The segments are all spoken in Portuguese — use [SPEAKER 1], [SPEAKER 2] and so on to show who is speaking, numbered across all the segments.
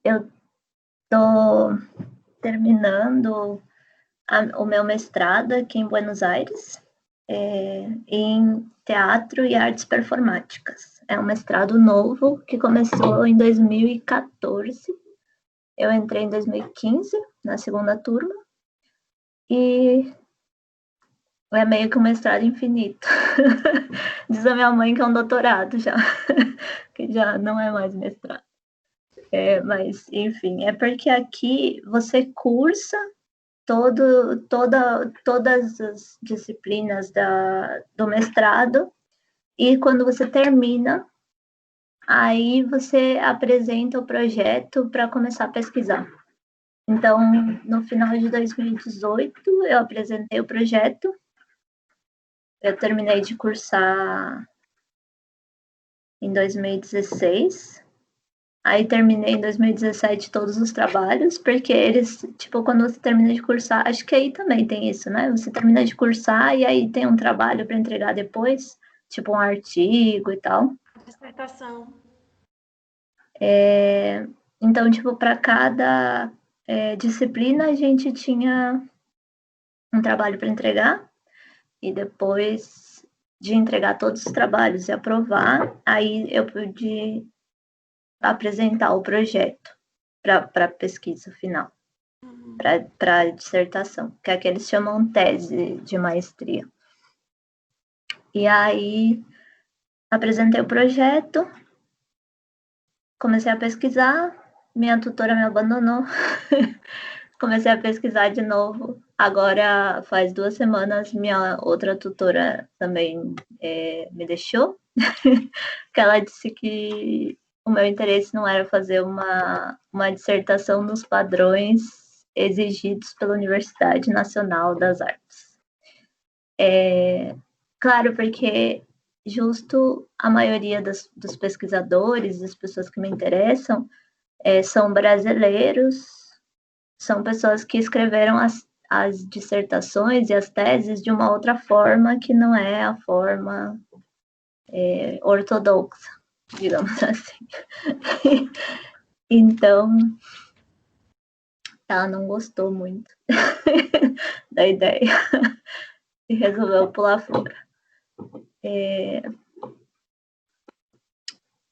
[SPEAKER 1] Eu estou terminando o meu mestrado aqui em Buenos Aires, em teatro e artes performáticas. É um mestrado novo que começou em 2014. Eu entrei em 2015, na segunda turma, e é meio que um mestrado infinito. Diz a minha mãe que é um doutorado já, que já não é mais mestrado. Mas, enfim, é porque aqui você cursa todas as disciplinas do mestrado, e quando você termina, aí você apresenta o projeto para começar a pesquisar. Então, no final de 2018, eu apresentei o projeto, eu terminei de cursar em 2016, aí terminei em 2017 todos os trabalhos, porque eles, tipo, quando você termina de cursar, acho que aí também tem isso, né? Você termina de cursar e aí tem um trabalho para entregar depois, tipo um artigo e tal.
[SPEAKER 2] Dissertação.
[SPEAKER 1] Então, tipo, para cada disciplina a gente tinha um trabalho para entregar, e depois de entregar todos os trabalhos e aprovar, aí eu pude apresentar o projeto para a pesquisa final, para a dissertação, que é que eles chamam tese de maestria. E aí apresentei o projeto, comecei a pesquisar, minha tutora me abandonou, comecei a pesquisar de novo. Agora faz 2 semanas minha outra tutora também me deixou, que ela disse que o meu interesse não era fazer uma dissertação nos padrões exigidos pela Universidade Nacional das Artes. Claro, porque justo a maioria dos pesquisadores, das pessoas que me interessam, são brasileiros, são pessoas que escreveram as dissertações e as teses de uma outra forma que não é a forma ortodoxa, digamos assim. Então, ela não gostou muito da ideia e resolveu pular fora.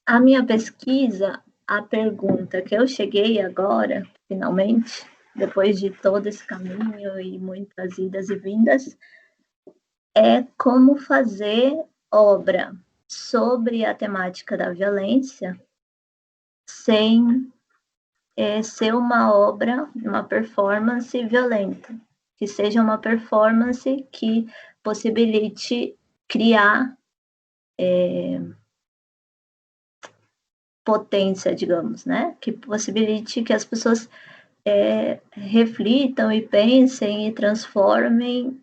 [SPEAKER 1] A minha pesquisa, a pergunta que eu cheguei agora, finalmente, depois de todo esse caminho e muitas idas e vindas, é como fazer obra sobre a temática da violência sem ser uma obra, uma performance violenta, que seja uma performance que possibilite criar potência, digamos, né? Que possibilite que as pessoas reflitam e pensem e transformem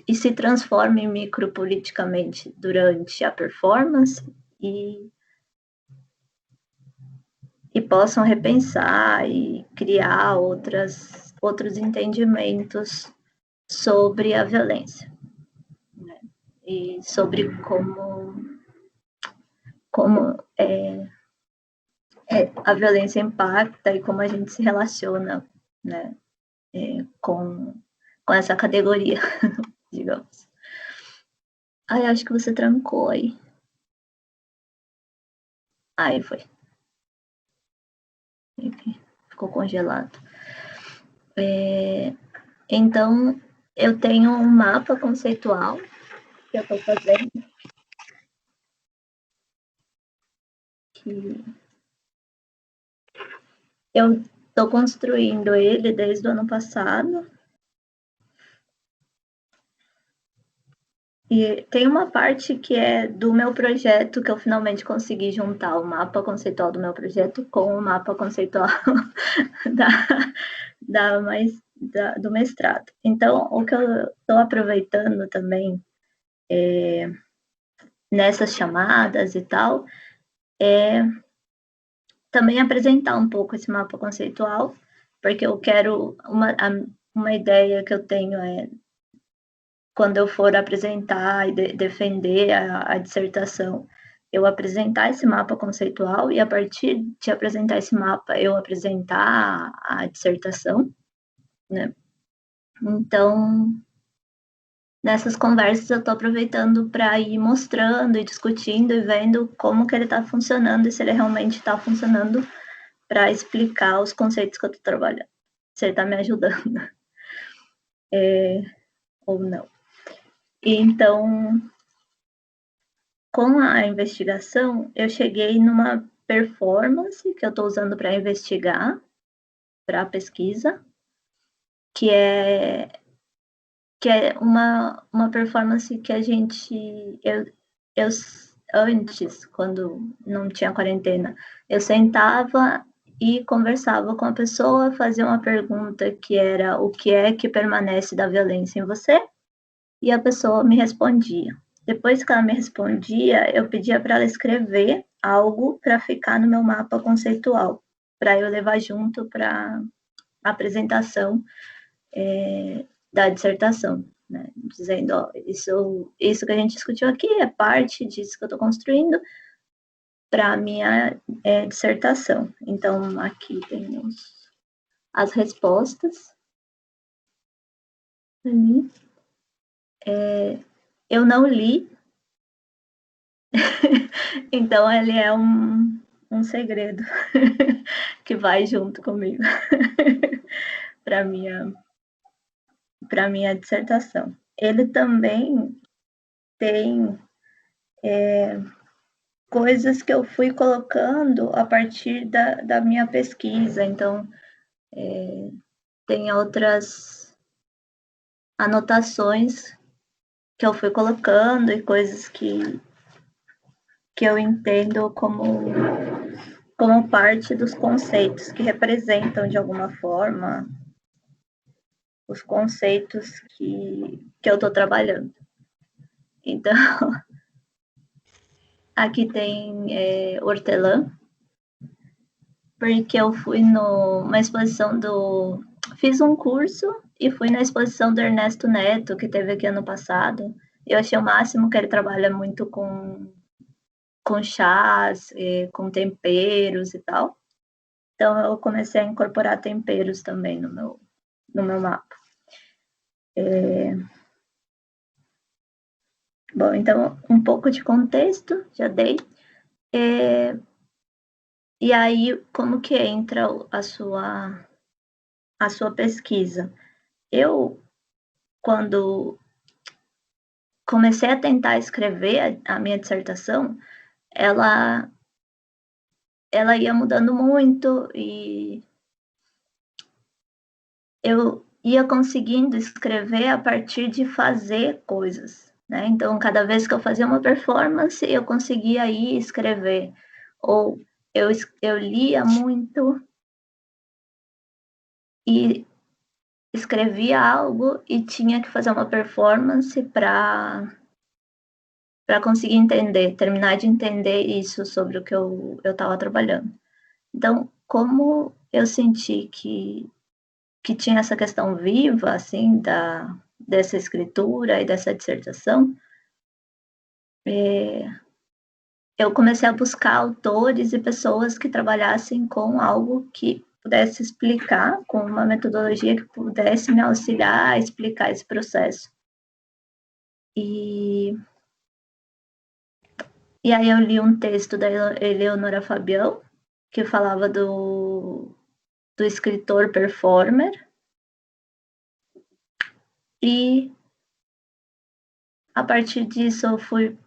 [SPEAKER 1] e se transformem micropoliticamente durante a performance e possam repensar e criar outros entendimentos sobre a violência, né? E sobre como a violência impacta e como a gente se relaciona, né, com essa categoria, digamos. Ai, acho que você trancou aí. Aí foi. Enfim, ficou congelado. Então, eu tenho um mapa conceitual que eu estou fazendo, que eu estou construindo ele desde o ano passado. E tem uma parte que é do meu projeto, que eu finalmente consegui juntar o mapa conceitual do meu projeto com o mapa conceitual da, do mestrado. Então, o que eu estou aproveitando também nessas chamadas e tal, é também apresentar um pouco esse mapa conceitual, porque eu quero, uma ideia que eu tenho é, quando eu for apresentar e defender a dissertação, eu apresentar esse mapa conceitual e, a partir de apresentar esse mapa, eu apresentar a dissertação, né? Então, nessas conversas eu estou aproveitando para ir mostrando e discutindo e vendo como que ele está funcionando e se ele realmente está funcionando para explicar os conceitos que eu estou trabalhando. Se ele está me ajudando ou não. E então, com a investigação, eu cheguei numa performance que eu estou usando para investigar, para a pesquisa, que é uma performance que a gente, eu antes, quando não tinha quarentena, eu sentava e conversava com a pessoa, fazia uma pergunta que era: o que é que permanece da violência em você? E a pessoa me respondia. Depois que ela me respondia, eu pedia para ela escrever algo para ficar no meu mapa conceitual, para eu levar junto para a apresentação da dissertação, né? Dizendo, ó, isso que a gente discutiu aqui é parte disso que eu estou construindo para a minha dissertação. Então, aqui temos as respostas. Eu não li, então ele é um segredo que vai junto comigo para minha dissertação. Ele também tem coisas que eu fui colocando a partir da minha pesquisa. Então, tem outras anotações que eu fui colocando e coisas que eu entendo como parte dos conceitos que representam, de alguma forma, os conceitos que eu estou trabalhando. Então, aqui tem hortelã, porque eu fui numa exposição fiz um curso e fui na exposição do Ernesto Neto, que teve aqui ano passado. Eu achei o máximo que ele trabalha muito com chás, com temperos e tal. Então, eu comecei a incorporar temperos também no meu mapa. Bom, então, um pouco de contexto, já dei. E aí, como que entra a sua pesquisa? Eu, quando comecei a tentar escrever a minha dissertação, ela ia mudando muito e eu ia conseguindo escrever a partir de fazer coisas, né? Então, cada vez que eu fazia uma performance, eu conseguia ir escrever. Ou eu lia muito e escrevia algo e tinha que fazer uma performance para conseguir entender, terminar de entender isso sobre o que eu estava trabalhando. Então, como eu senti que tinha essa questão viva, assim, dessa escritura e dessa dissertação, eu comecei a buscar autores e pessoas que trabalhassem com algo que pudesse explicar, com uma metodologia que pudesse me auxiliar a explicar esse processo. E aí eu li um texto da Eleonora Fabião, que falava do escritor performer, e a partir disso eu fui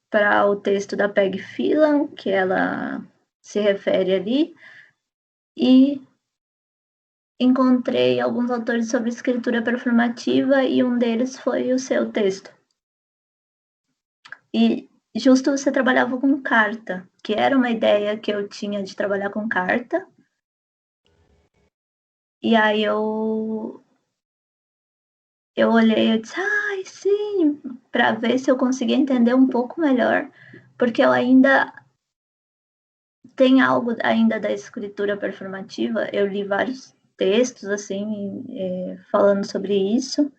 [SPEAKER 1] para o texto da Peg Phelan, que ela se refere ali, e encontrei alguns autores sobre escritura performativa e um deles foi o seu texto. E justo você trabalhava com carta, que era uma ideia que eu tinha de trabalhar com carta. E aí eu olhei e disse, ai, sim, para ver se eu conseguia entender um pouco melhor, porque eu ainda tem algo ainda da escritura performativa. Eu li vários textos assim falando sobre isso,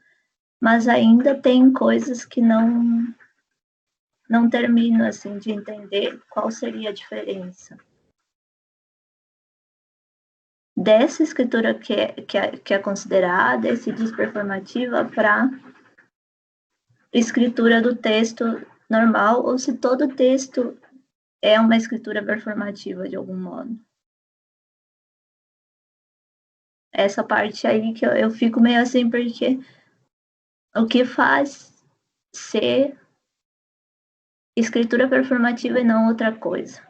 [SPEAKER 1] mas ainda tem coisas que não não termino assim de entender qual seria a diferença dessa escritura que é considerada, se diz performativa, para escritura do texto normal, ou se todo texto é uma escritura performativa de algum modo. Essa parte aí que eu fico meio assim, porque o que faz ser escritura performativa e não outra coisa?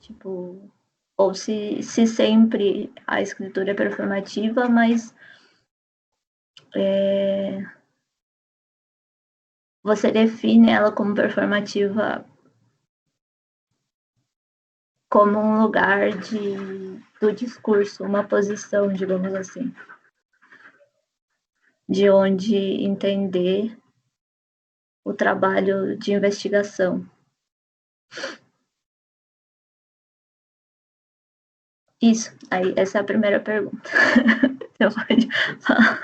[SPEAKER 1] Tipo, ou se sempre a escritura é performativa, mas você define ela como performativa como um lugar do discurso, uma posição, digamos assim, de onde entender o trabalho de investigação. Isso, aí essa é a primeira pergunta. Você pode falar.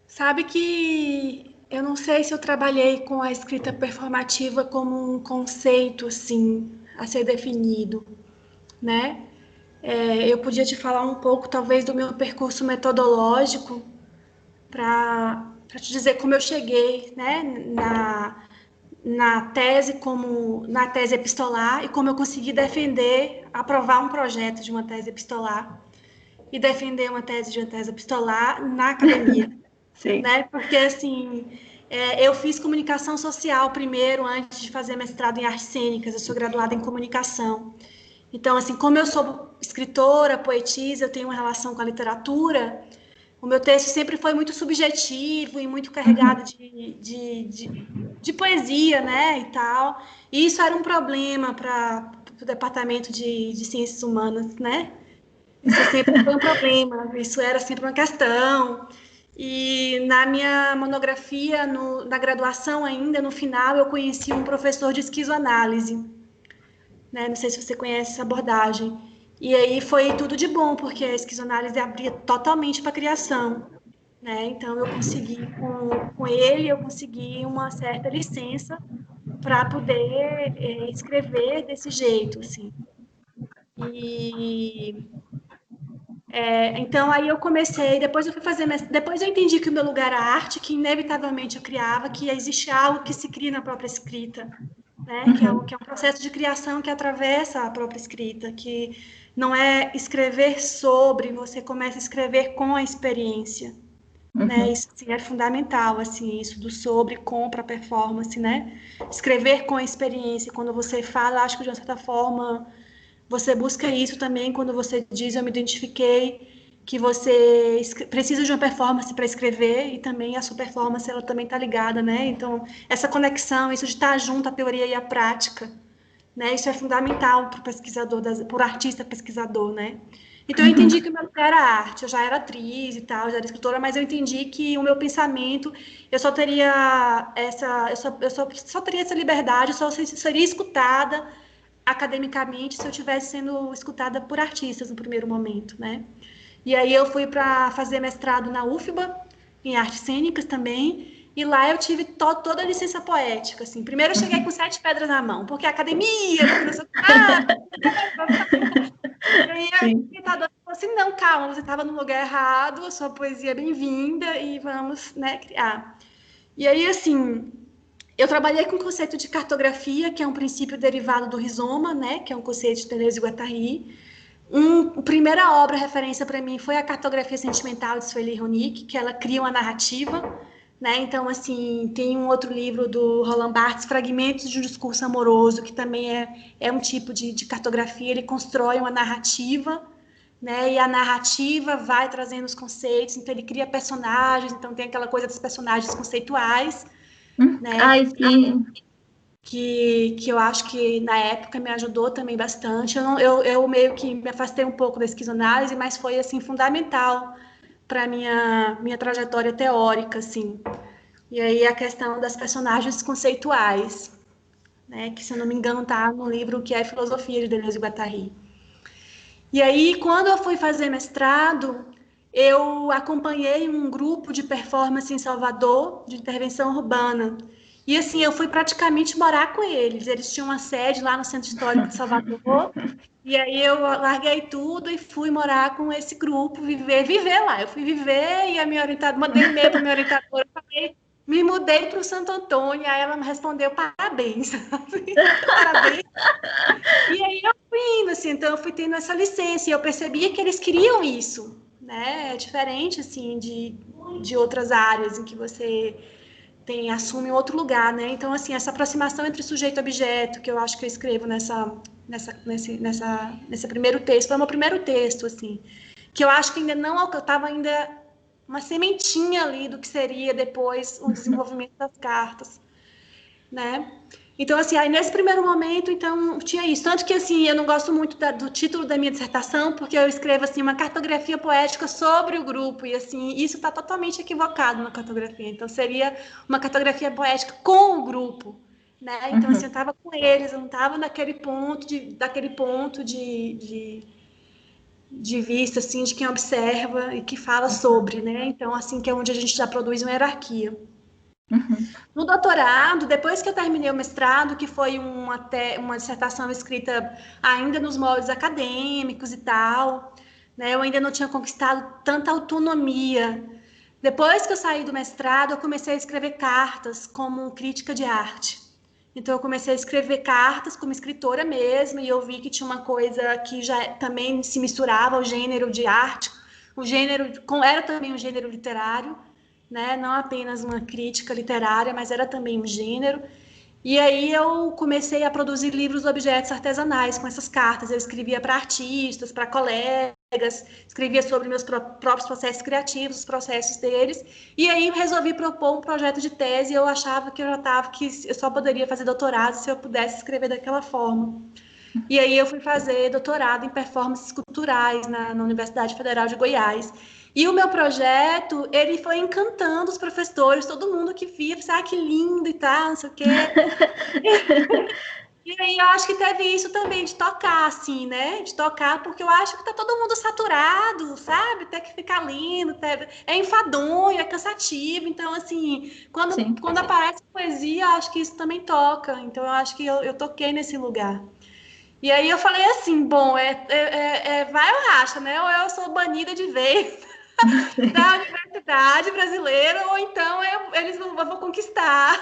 [SPEAKER 2] Sabe que eu não sei se eu trabalhei com a escrita performativa como um conceito, assim, a ser definido, né? Eu podia te falar um pouco, talvez, do meu percurso metodológico para te dizer como eu cheguei, né, na tese epistolar e como eu consegui defender, aprovar um projeto de uma tese epistolar e defender uma tese de uma tese epistolar na academia.
[SPEAKER 1] Sim.
[SPEAKER 2] Né? Porque, assim, eu fiz comunicação social primeiro, antes de fazer mestrado em artes cênicas. Eu sou graduada em comunicação. Então, assim, como eu sou escritora, poetisa, eu tenho uma relação com a literatura, o meu texto sempre foi muito subjetivo e muito carregado de poesia, né, e tal. E isso era um problema para o departamento de ciências humanas, né? Isso sempre foi um problema, isso era sempre uma questão. E na minha monografia, na graduação ainda, no final, eu conheci um professor de esquizoanálise, né? Não sei se você conhece essa abordagem. E aí foi tudo de bom, porque a esquizoanálise abria totalmente para a criação, né? Então eu consegui, com ele, eu consegui uma certa licença para poder escrever desse jeito, assim. E então aí eu comecei, depois eu fui fazer, depois eu entendi que o meu lugar era a arte, que inevitavelmente eu criava, que existe algo que se cria na própria escrita, né? Que é um processo de criação que atravessa a própria escrita, que não é escrever sobre, você começa a escrever com a experiência, né? Isso assim, é fundamental, assim, isso do sobre, com para performance, né? Escrever com a experiência, quando você fala, acho que de uma certa forma você busca isso também quando você diz, eu me identifiquei, que você precisa de uma performance para escrever, e também a sua performance, ela também está ligada, né? Então, essa conexão, isso de estar junto à teoria e à prática, né? Isso é fundamental para o pesquisador, para o artista pesquisador, né? Então, eu entendi que o meu lugar era arte, eu já era atriz e tal, já era escritora, mas eu entendi que o meu pensamento, eu só teria só teria essa liberdade, só seria escutada academicamente se eu estivesse sendo escutada por artistas no primeiro momento, né? E aí eu fui para fazer mestrado na UFBA, em artes cênicas também, e lá eu tive toda a licença poética, assim. Primeiro eu cheguei com 7 pedras na mão, porque a academia, porque não sei o que. E aí a orientadora falou assim, não, calma, você estava no lugar errado, a sua poesia é bem-vinda e vamos, né, criar. E aí, assim, eu trabalhei com o conceito de cartografia, que é um princípio derivado do rizoma, né, que é um conceito de Deleuze e Guattari. A primeira obra referência para mim foi a Cartografia Sentimental de Sueli Ronick, que ela cria uma narrativa, né? Então, assim, tem um outro livro do Roland Barthes, Fragmentos de um Discurso Amoroso, que também é um tipo de cartografia, ele constrói uma narrativa, né? E a narrativa vai trazendo os conceitos, então ele cria personagens, então tem aquela coisa dos personagens conceituais, né?
[SPEAKER 1] Ai, sim.
[SPEAKER 2] Que eu acho que na época me ajudou também bastante. Eu meio que me afastei um pouco da esquizoanálise, mas foi assim fundamental para minha trajetória teórica, assim. E aí a questão das personagens conceituais, né, que se eu não me engano tá no livro que é Filosofia de Deleuze e Guattari. E aí, quando eu fui fazer mestrado, eu acompanhei um grupo de performance em Salvador, de intervenção urbana. E assim, eu fui praticamente morar com eles. Eles tinham uma sede lá no Centro Histórico de Salvador. E aí eu larguei tudo e fui morar com esse grupo, viver lá. Eu fui viver e a minha orientadora, mandei e-mail para minha orientadora, falei, me mudei para o Santo Antônio. Aí ela me respondeu, parabéns. Parabéns. E aí eu fui indo, assim, então eu fui tendo essa licença e eu percebia que eles queriam isso, né? É diferente, assim, de outras áreas em que você assume outro lugar, né? Então, assim, essa aproximação entre sujeito e objeto, que eu acho que eu escrevo nesse primeiro texto, foi o meu primeiro texto, assim, que eu acho que ainda não, eu estava ainda uma sementinha ali do que seria depois o desenvolvimento das cartas, né? Então, assim, aí nesse primeiro momento, então, tinha isso. Tanto que, assim, eu não gosto muito do título da minha dissertação, porque eu escrevo, assim, uma cartografia poética sobre o grupo, e, assim, isso está totalmente equivocado na cartografia. Então, seria uma cartografia poética com o grupo, né? Então, assim, eu estava com eles, eu não estava daquele ponto de vista, assim, de quem observa e que fala sobre, né? Então, assim, que é onde a gente já produz uma hierarquia. No doutorado, depois que eu terminei o mestrado, que foi uma dissertação escrita ainda nos moldes acadêmicos e tal, né, eu ainda não tinha conquistado tanta autonomia. Depois que eu saí do mestrado, eu comecei a escrever cartas como crítica de arte. Então, eu comecei a escrever cartas como escritora mesmo, e eu vi que tinha uma coisa que já também se misturava ao gênero de arte, o gênero era também um gênero literário, né? Não apenas uma crítica literária, mas era também um gênero. E aí eu comecei a produzir livros de objetos artesanais com essas cartas. Eu escrevia para artistas, para colegas, escrevia sobre meus próprios processos criativos, os processos deles. E aí resolvi propor um projeto de tese. E eu achava que eu só poderia fazer doutorado se eu pudesse escrever daquela forma. E aí eu fui fazer doutorado em performances culturais na Universidade Federal de Goiás. E o meu projeto, ele foi encantando os professores, todo mundo que via, pensava, que lindo e tal, não sei o quê. E aí eu acho que teve isso também, de tocar, assim, né? De tocar, porque eu acho que tá todo mundo saturado, sabe? Tem que ficar lindo, é enfadonho, é cansativo. Então, assim, quando aparece poesia, eu acho que isso também toca. Então, eu acho que eu toquei nesse lugar. E aí eu falei assim, bom, vai ou racha, né? Ou eu sou banida de vez da universidade brasileira, ou então eu vou conquistar.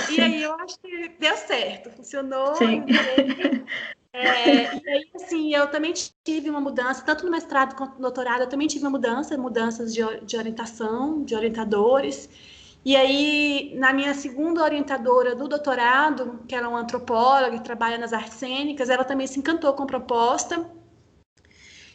[SPEAKER 2] E aí eu acho que deu certo, funcionou,
[SPEAKER 1] Sim.
[SPEAKER 2] entrei. E aí, assim, eu também tive uma mudança, tanto no mestrado quanto no doutorado, eu também tive mudanças de orientação, de orientadores. E aí, na minha segunda orientadora do doutorado, que era uma antropóloga que trabalha nas artes cênicas, ela também se encantou com a proposta.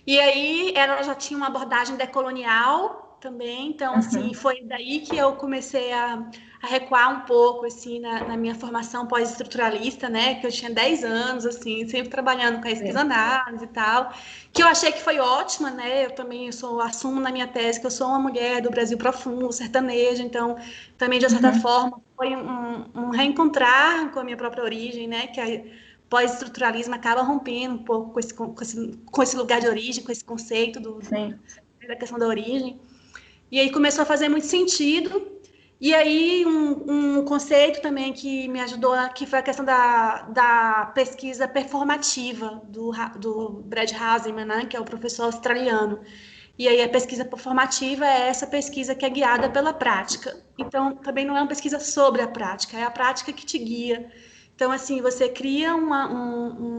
[SPEAKER 2] E aí, ela já tinha uma abordagem decolonial também, então, assim, foi daí que eu comecei a recuar um pouco, assim, na minha formação pós-estruturalista, né, que eu tinha 10 anos, assim, sempre trabalhando com a pesquisa-análise e tal, que eu achei que foi ótima, né, eu também assumo na minha tese que eu sou uma mulher do Brasil profundo, sertaneja, então, também, de certa forma, foi um reencontrar com a minha própria origem, né, que pós-estruturalismo acaba rompendo um pouco com esse lugar de origem, com esse conceito da questão da origem. E aí começou a fazer muito sentido. E aí um conceito também que me ajudou, que foi a questão da pesquisa performativa do Brad Haselman, né, que é o professor australiano. E aí a pesquisa performativa é essa pesquisa que é guiada pela prática. Então, também não é uma pesquisa sobre a prática, é a prática que te guia. Então, assim, você cria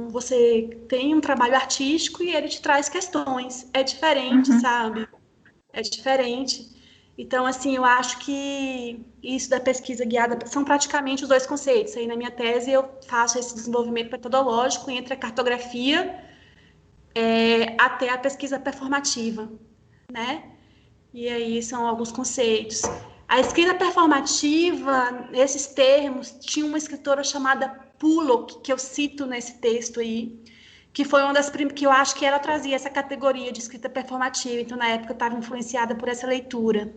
[SPEAKER 2] você tem um trabalho artístico e ele te traz questões. É diferente, sabe? É diferente. Então, assim, eu acho que isso da pesquisa guiada são praticamente os dois conceitos. Aí, na minha tese, eu faço esse desenvolvimento metodológico entre a cartografia até a pesquisa performativa, né? E aí são alguns conceitos. A escrita performativa, esses termos, tinha uma escritora chamada Pullock, que eu cito nesse texto aí, que foi uma das que eu acho que ela trazia essa categoria de escrita performativa. Então, na época, eu estava influenciada por essa leitura.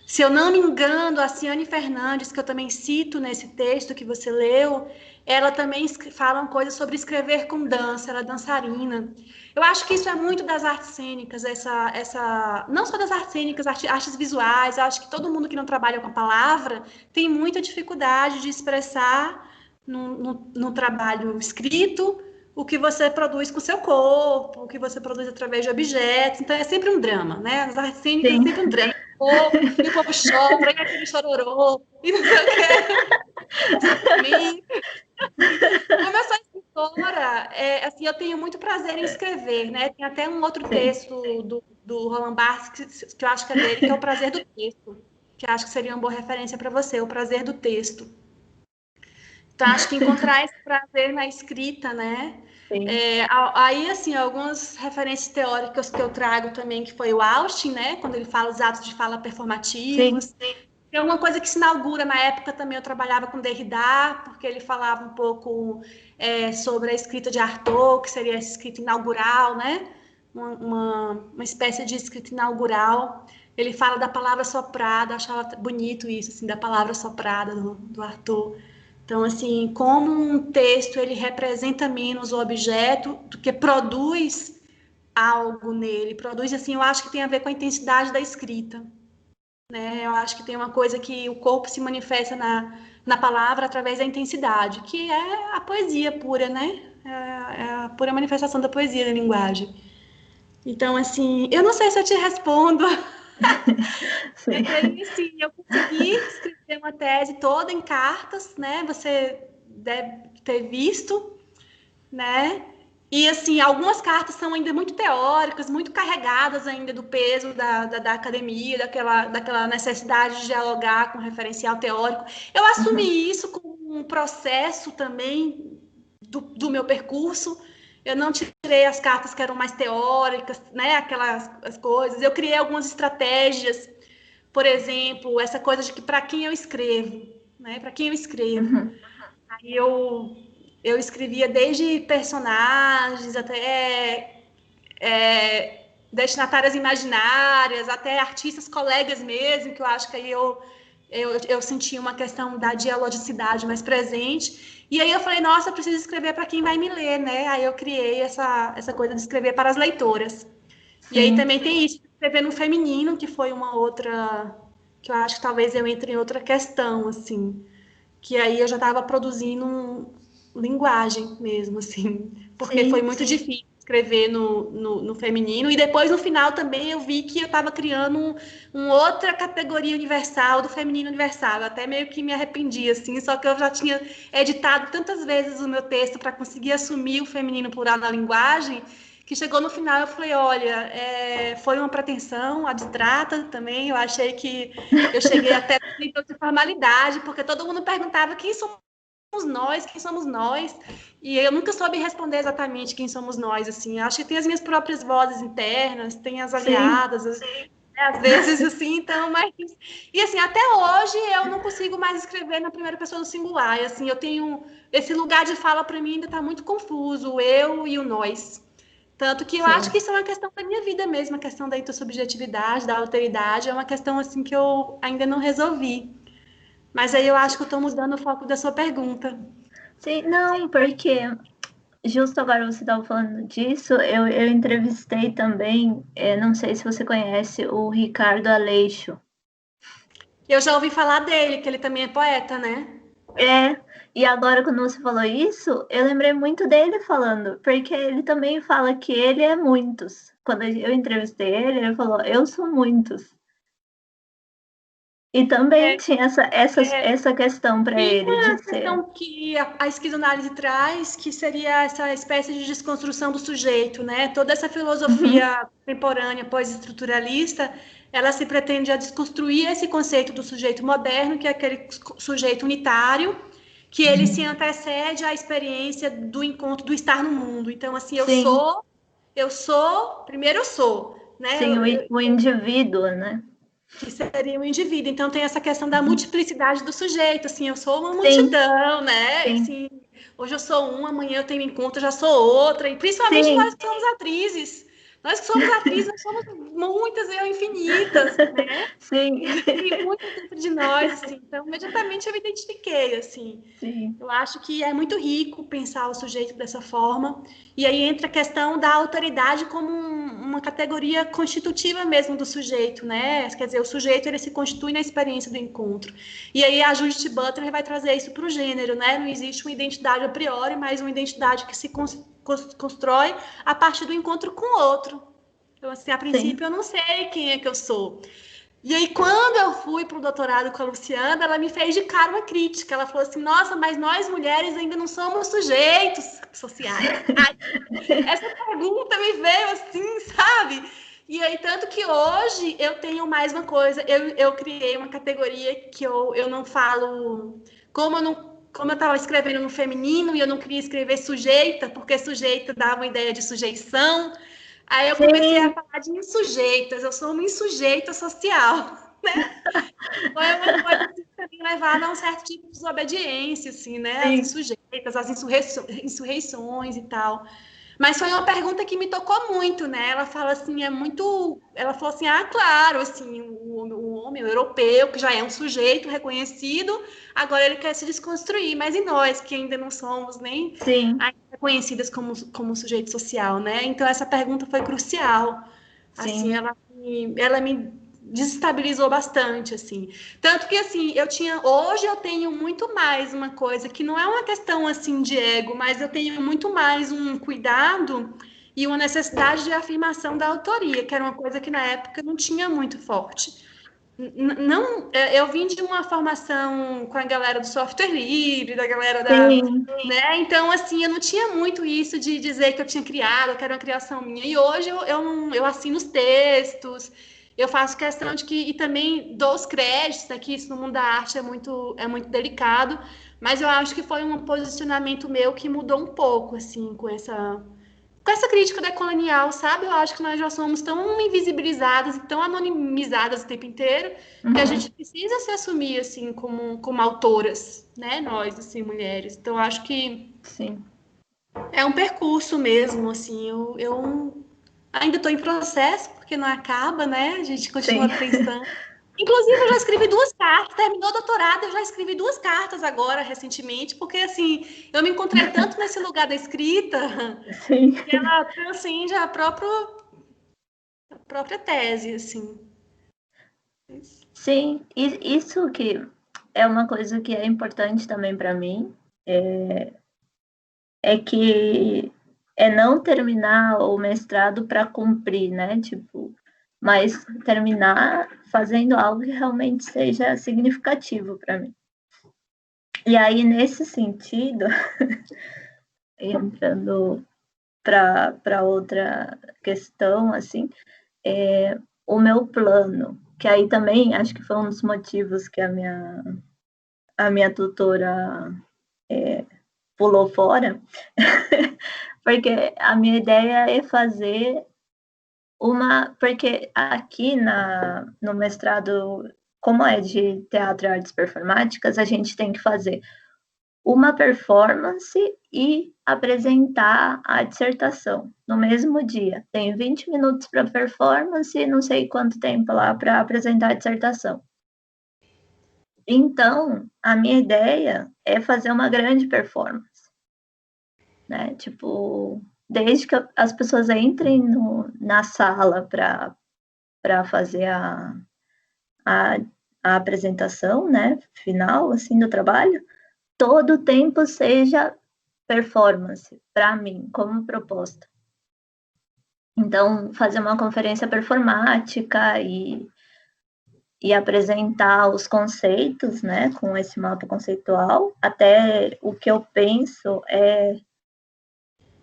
[SPEAKER 2] Se eu não me engano, a Ciane Fernandes, que eu também cito nesse texto que você leu, ela também fala uma coisa sobre escrever com dança, ela é dançarina. Eu acho que isso é muito das artes cênicas, não só das artes cênicas, artes visuais, eu acho que todo mundo que não trabalha com a palavra tem muita dificuldade de expressar no trabalho escrito o que você produz com o seu corpo, o que você produz através de objetos, então é sempre um drama, né? As artes cênicas é sempre um drama. E o povo chora, e aquele chororô, e não sei o quê. Como eu sou escritora, assim, eu tenho muito prazer em escrever, né? Tem até um outro texto do Roland Barthes, que eu acho que é dele, que é O Prazer do Texto, que eu acho que seria uma boa referência para você, O Prazer do Texto. Então, acho que encontrar esse prazer na escrita, né? Aí, assim, algumas referências teóricas que eu trago também, que foi o Austin, né? Quando ele fala os atos de fala performativos. Sim. Tem alguma coisa que se inaugura, na época também eu trabalhava com Derrida, porque ele falava um pouco sobre a escrita de Artaud, que seria essa escrita inaugural, né? Uma espécie de escrita inaugural. Ele fala da palavra soprada, achava bonito isso, assim, da palavra soprada do Artaud. Então, assim, como um texto ele representa menos o objeto do que produz algo nele. Produz, assim, eu acho que tem a ver com a intensidade da escrita. Né? Eu acho que tem uma coisa que o corpo se manifesta na palavra através da intensidade, que é a poesia pura, né? É a pura manifestação da poesia da linguagem. Então, assim, eu não sei se eu te respondo.
[SPEAKER 1] Sim.
[SPEAKER 2] Aí, sim, eu consegui escrever uma tese toda em cartas, né? Você deve ter visto, né? E, assim, algumas cartas são ainda muito teóricas, muito carregadas ainda do peso da academia, daquela necessidade de dialogar com referencial teórico. Eu assumi isso como um processo também do meu percurso. Eu não tirei as cartas que eram mais teóricas, né? Aquelas as coisas. Eu criei algumas estratégias, por exemplo, essa coisa de que para quem eu escrevo, né? Para quem eu escrevo. Aí eu escrevia desde personagens até destinatárias imaginárias, até artistas colegas mesmo, que eu acho que aí eu sentia uma questão da dialogicidade mais presente. E aí eu falei, nossa, eu preciso escrever para quem vai me ler, né? Aí eu criei essa coisa de escrever para as leitoras. Sim. E aí também tem isso, escrever no feminino, que foi uma outra, que eu acho que talvez eu entre em outra questão, assim, que aí eu já estava produzindo linguagem mesmo, assim, porque sim, foi muito difícil escrever no feminino, e depois no final também eu vi que eu estava criando uma outra categoria universal do feminino universal, eu até meio que me arrependi, assim, só que eu já tinha editado tantas vezes o meu texto para conseguir assumir o feminino plural na linguagem, que chegou no final eu falei, olha, foi uma pretensão abstrata também, eu achei que eu cheguei até a nível de formalidade, porque todo mundo perguntava quem somos nós, e eu nunca soube responder exatamente quem somos nós, assim, acho que tem as minhas próprias vozes internas, tem as aliadas, às vezes, assim, então, mas... E, assim, até hoje eu não consigo mais escrever na primeira pessoa do singular, e, assim, eu tenho... Esse lugar de fala para mim ainda está muito confuso, o eu e o nós. Tanto que eu acho que isso é uma questão da minha vida mesmo, a questão da intersubjetividade, da alteridade, é uma questão, assim, que eu ainda não resolvi. Mas aí eu acho que eu estou mudando o foco da sua pergunta.
[SPEAKER 1] Sim, não, porque justo agora você estava falando disso, eu entrevistei também, não sei se você conhece, o Ricardo Aleixo.
[SPEAKER 2] Eu já ouvi falar dele, que ele também é poeta, né?
[SPEAKER 1] E agora quando você falou isso, eu lembrei muito dele falando, porque ele também fala que ele é muitos. Quando eu entrevistei ele, ele falou, eu sou muitos. E também tinha essa questão para ele de ser.
[SPEAKER 2] Questão que a esquizoanálise traz, que seria essa espécie de desconstrução do sujeito, né? Toda essa filosofia contemporânea, pós-estruturalista, ela se pretende a desconstruir esse conceito do sujeito moderno, que é aquele sujeito unitário, que ele se antecede à experiência do encontro, do estar no mundo. Então, assim, primeiro eu sou, né?
[SPEAKER 1] Sim, o indivíduo, né?
[SPEAKER 2] Que seria um indivíduo. Então tem essa questão da multiplicidade do sujeito, assim, eu sou uma multidão, né? Assim, hoje eu sou uma, amanhã eu tenho encontro, eu já sou outra, e principalmente nós que somos atrizes, Nós que somos afins, nós somos muitas e infinitas, né?
[SPEAKER 1] Sim,
[SPEAKER 2] E muitas dentro de nós, assim. Então, imediatamente eu me identifiquei, assim.
[SPEAKER 1] sim,
[SPEAKER 2] Eu acho que é muito rico pensar o sujeito dessa forma. E aí entra a questão da autoridade como uma categoria constitutiva mesmo do sujeito, né? Quer dizer, o sujeito ele se constitui na experiência do encontro. E aí a Judith Butler vai trazer isso para o gênero, né? Não existe uma identidade a priori, mas uma identidade que se constrói a partir do encontro com o outro. Então, assim, a
[SPEAKER 1] sim.
[SPEAKER 2] princípio eu não sei quem é que eu sou. E aí, quando eu fui para o doutorado com a Luciana, ela me fez de cara uma crítica. Ela falou assim: nossa, mas nós mulheres ainda não somos sujeitos sociais. Ai, essa pergunta me veio assim, sabe? E aí, tanto que hoje eu tenho mais uma coisa, eu criei uma categoria que eu não falo, como eu estava escrevendo no feminino e eu não queria escrever sujeita, porque sujeita dava uma ideia de sujeição, aí eu comecei a
[SPEAKER 1] Sim,
[SPEAKER 2] falar de insujeitas, eu sou uma insujeita social, né? Então é uma coisa assim, que também levada a um certo tipo de desobediência, assim, né? As
[SPEAKER 1] sim,
[SPEAKER 2] insujeitas, as insurreições e tal. Mas foi uma pergunta que me tocou muito, né? Ela fala assim, é muito. Ela falou assim: ah, claro, assim, o homem o europeu, que já é um sujeito reconhecido, agora ele quer se desconstruir, mas e nós, que ainda não somos nem
[SPEAKER 1] sim,
[SPEAKER 2] reconhecidas como sujeito social, né? Então, essa pergunta foi crucial. Assim,
[SPEAKER 1] sim.
[SPEAKER 2] ela me desestabilizou bastante, assim. Tanto que, assim, hoje eu tenho muito mais uma coisa que não é uma questão, assim, de ego, mas eu tenho muito mais um cuidado e uma necessidade de afirmação da autoria, que era uma coisa que na época não tinha muito forte. Não, eu vim de uma formação com a galera do software livre, da galera
[SPEAKER 1] Sim,
[SPEAKER 2] né? Então, assim, eu não tinha muito isso de dizer que eu tinha criado, que era uma criação minha. E hoje eu assino os textos, eu faço questão de que, e também dou os créditos, né, que isso no mundo da arte é muito delicado, mas eu acho que foi um posicionamento meu que mudou um pouco, assim, com essa crítica decolonial, sabe? Eu acho que nós já somos tão invisibilizadas e tão anonimizadas o tempo inteiro que a gente
[SPEAKER 1] uhum,
[SPEAKER 2] precisa se assumir assim como autoras, né? Nós, assim, mulheres. Então, eu acho que
[SPEAKER 1] sim.
[SPEAKER 2] é um percurso mesmo, assim. Eu ainda estou em processo, porque não acaba, né? A gente continua
[SPEAKER 1] Sim,
[SPEAKER 2] pensando. Inclusive, eu já escrevi duas cartas, terminou o doutorado, eu já escrevi duas cartas agora, recentemente, porque, assim, eu me encontrei tanto nesse lugar da escrita
[SPEAKER 1] sim,
[SPEAKER 2] que ela transcende a própria tese, assim.
[SPEAKER 1] sim. E isso que é uma coisa que é importante também para mim, é que é não terminar o mestrado para cumprir, né? Tipo, mas terminar fazendo algo que realmente seja significativo para mim. E aí, nesse sentido, entrando para outra questão, assim, o meu plano, que aí também acho que foi um dos motivos que a minha tutora pulou fora, porque a minha ideia é fazer porque aqui no mestrado, como é de teatro e artes performáticas, a gente tem que fazer uma performance e apresentar a dissertação no mesmo dia. Tem 20 minutos para performance e não sei quanto tempo lá para apresentar a dissertação. Então, a minha ideia é fazer uma grande performance, né? Tipo, desde que as pessoas entrem na sala para fazer a, a apresentação, né, final, assim, do trabalho, todo o tempo seja performance, para mim, como proposta. Então, fazer uma conferência performática e apresentar os conceitos, né, com esse mapa conceitual. Até o que eu penso é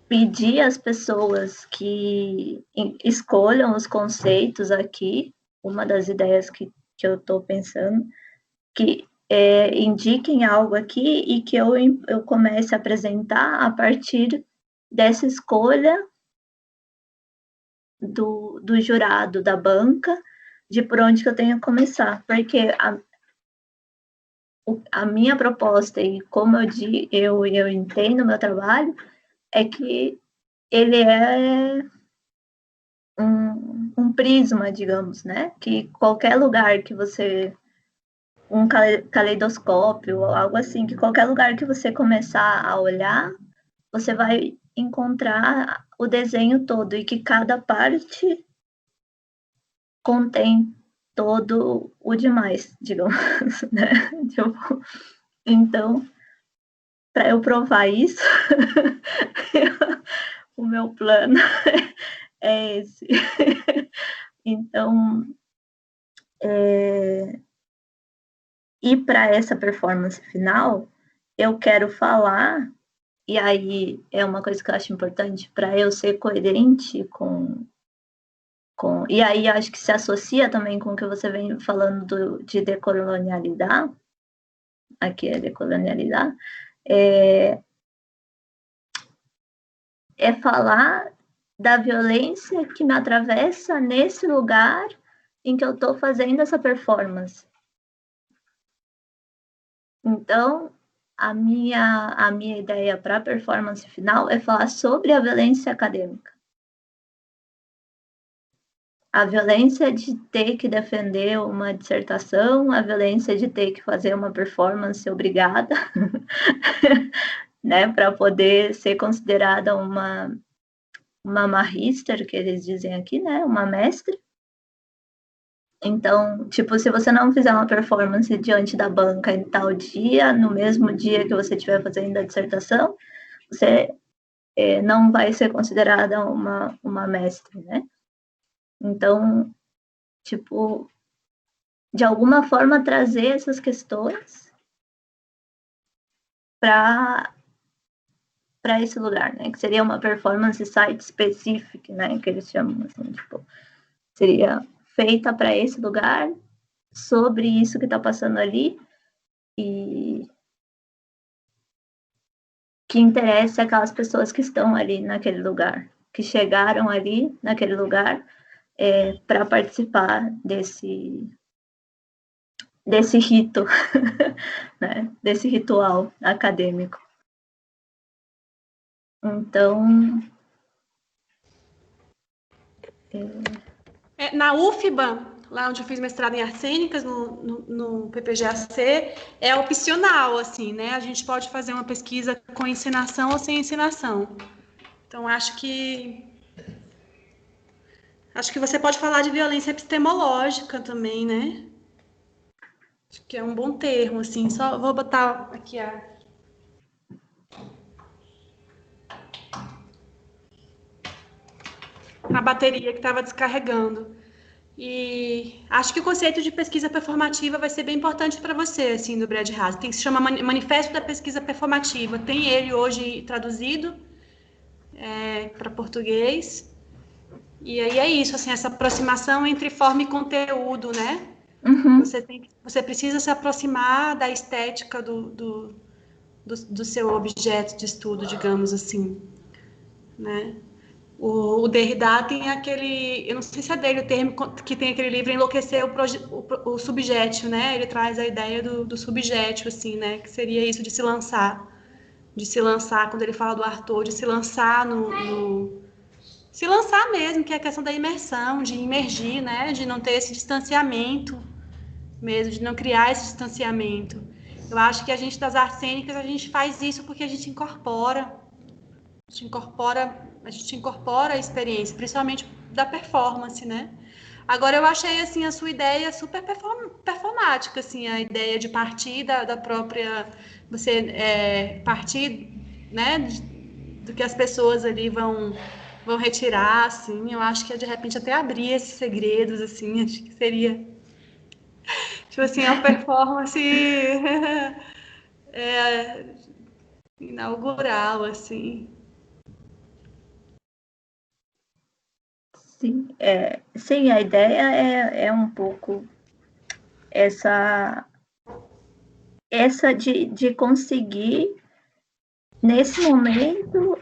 [SPEAKER 1] pedir às pessoas que escolham os conceitos aqui, uma das ideias que eu estou pensando, que indiquem algo aqui e que eu comece a apresentar a partir dessa escolha do jurado, da banca, de por onde que eu tenho que começar. Porque a minha proposta e como eu entendo o meu trabalho é que ele é um prisma, digamos, né? Que qualquer lugar que você... um caleidoscópio, ou algo assim, que qualquer lugar que você começar a olhar, você vai encontrar o desenho todo, e que cada parte contém todo o demais, digamos, né? Tipo, então, para eu provar isso, o meu plano é esse. Então, e para essa performance final, eu quero falar, e aí é uma coisa que eu acho importante, para eu ser coerente e aí acho que se associa também com o que você vem falando de decolonialidade, aqui é decolonialidade, é falar da violência que me atravessa nesse lugar em que eu estou fazendo essa performance. Então, a minha ideia para a performance final é falar sobre a violência acadêmica. A violência de ter que defender uma dissertação, a violência de ter que fazer uma performance obrigada, né, para poder ser considerada uma magister, que eles dizem aqui, né, uma mestre. Então, tipo, se você não fizer uma performance diante da banca em tal dia, no mesmo dia que você estiver fazendo a dissertação, você não vai ser considerada uma mestre, né? Então, tipo, de alguma forma trazer essas questões para esse lugar, né? Que seria uma performance site specific, né? Que eles chamam assim, tipo, seria feita para esse lugar, sobre isso que está passando ali, e que interessa aquelas pessoas que estão ali naquele lugar, que chegaram ali naquele lugar para participar desse rito, né? Desse ritual acadêmico. Então,
[SPEAKER 2] Na UFBA, lá onde eu fiz mestrado em artes cênicas, no PPGAC, é opcional, assim, né? A gente pode fazer uma pesquisa com encenação ou sem encenação. Então, acho que você pode falar de violência epistemológica também, né? Acho que é um bom termo, assim. Só vou botar aqui a bateria que estava descarregando. E acho que o conceito de pesquisa performativa vai ser bem importante para você, assim, do Brad Haas. Tem que se chamar Manifesto da Pesquisa Performativa. Tem ele hoje traduzido para português. E aí é isso, assim, essa aproximação entre forma e conteúdo, né? Você precisa se aproximar da estética do seu objeto de estudo, digamos assim, né? O Derrida tem aquele, eu não sei se é dele o termo, que tem aquele livro Enlouquecer o Subjétil, né? Ele traz a ideia do subjétil, assim, né? Que seria isso de se lançar, quando ele fala do Arthur, de se lançar se lançar mesmo, que é a questão da imersão, de imergir, né? De não ter esse distanciamento mesmo, de não criar esse distanciamento. Eu acho que a gente das artes cênicas, a gente faz isso porque a gente incorpora a experiência, principalmente da performance, né? Agora, eu achei, assim, a sua ideia super performática, assim, a ideia de partir da própria... Você partir, né, do que as pessoas ali vão retirar, assim. Eu acho que, de repente, até abrir esses segredos, assim, acho que seria... Tipo assim, é uma performance inaugural, assim.
[SPEAKER 1] sim, sim, a ideia é um pouco essa de conseguir, nesse momento,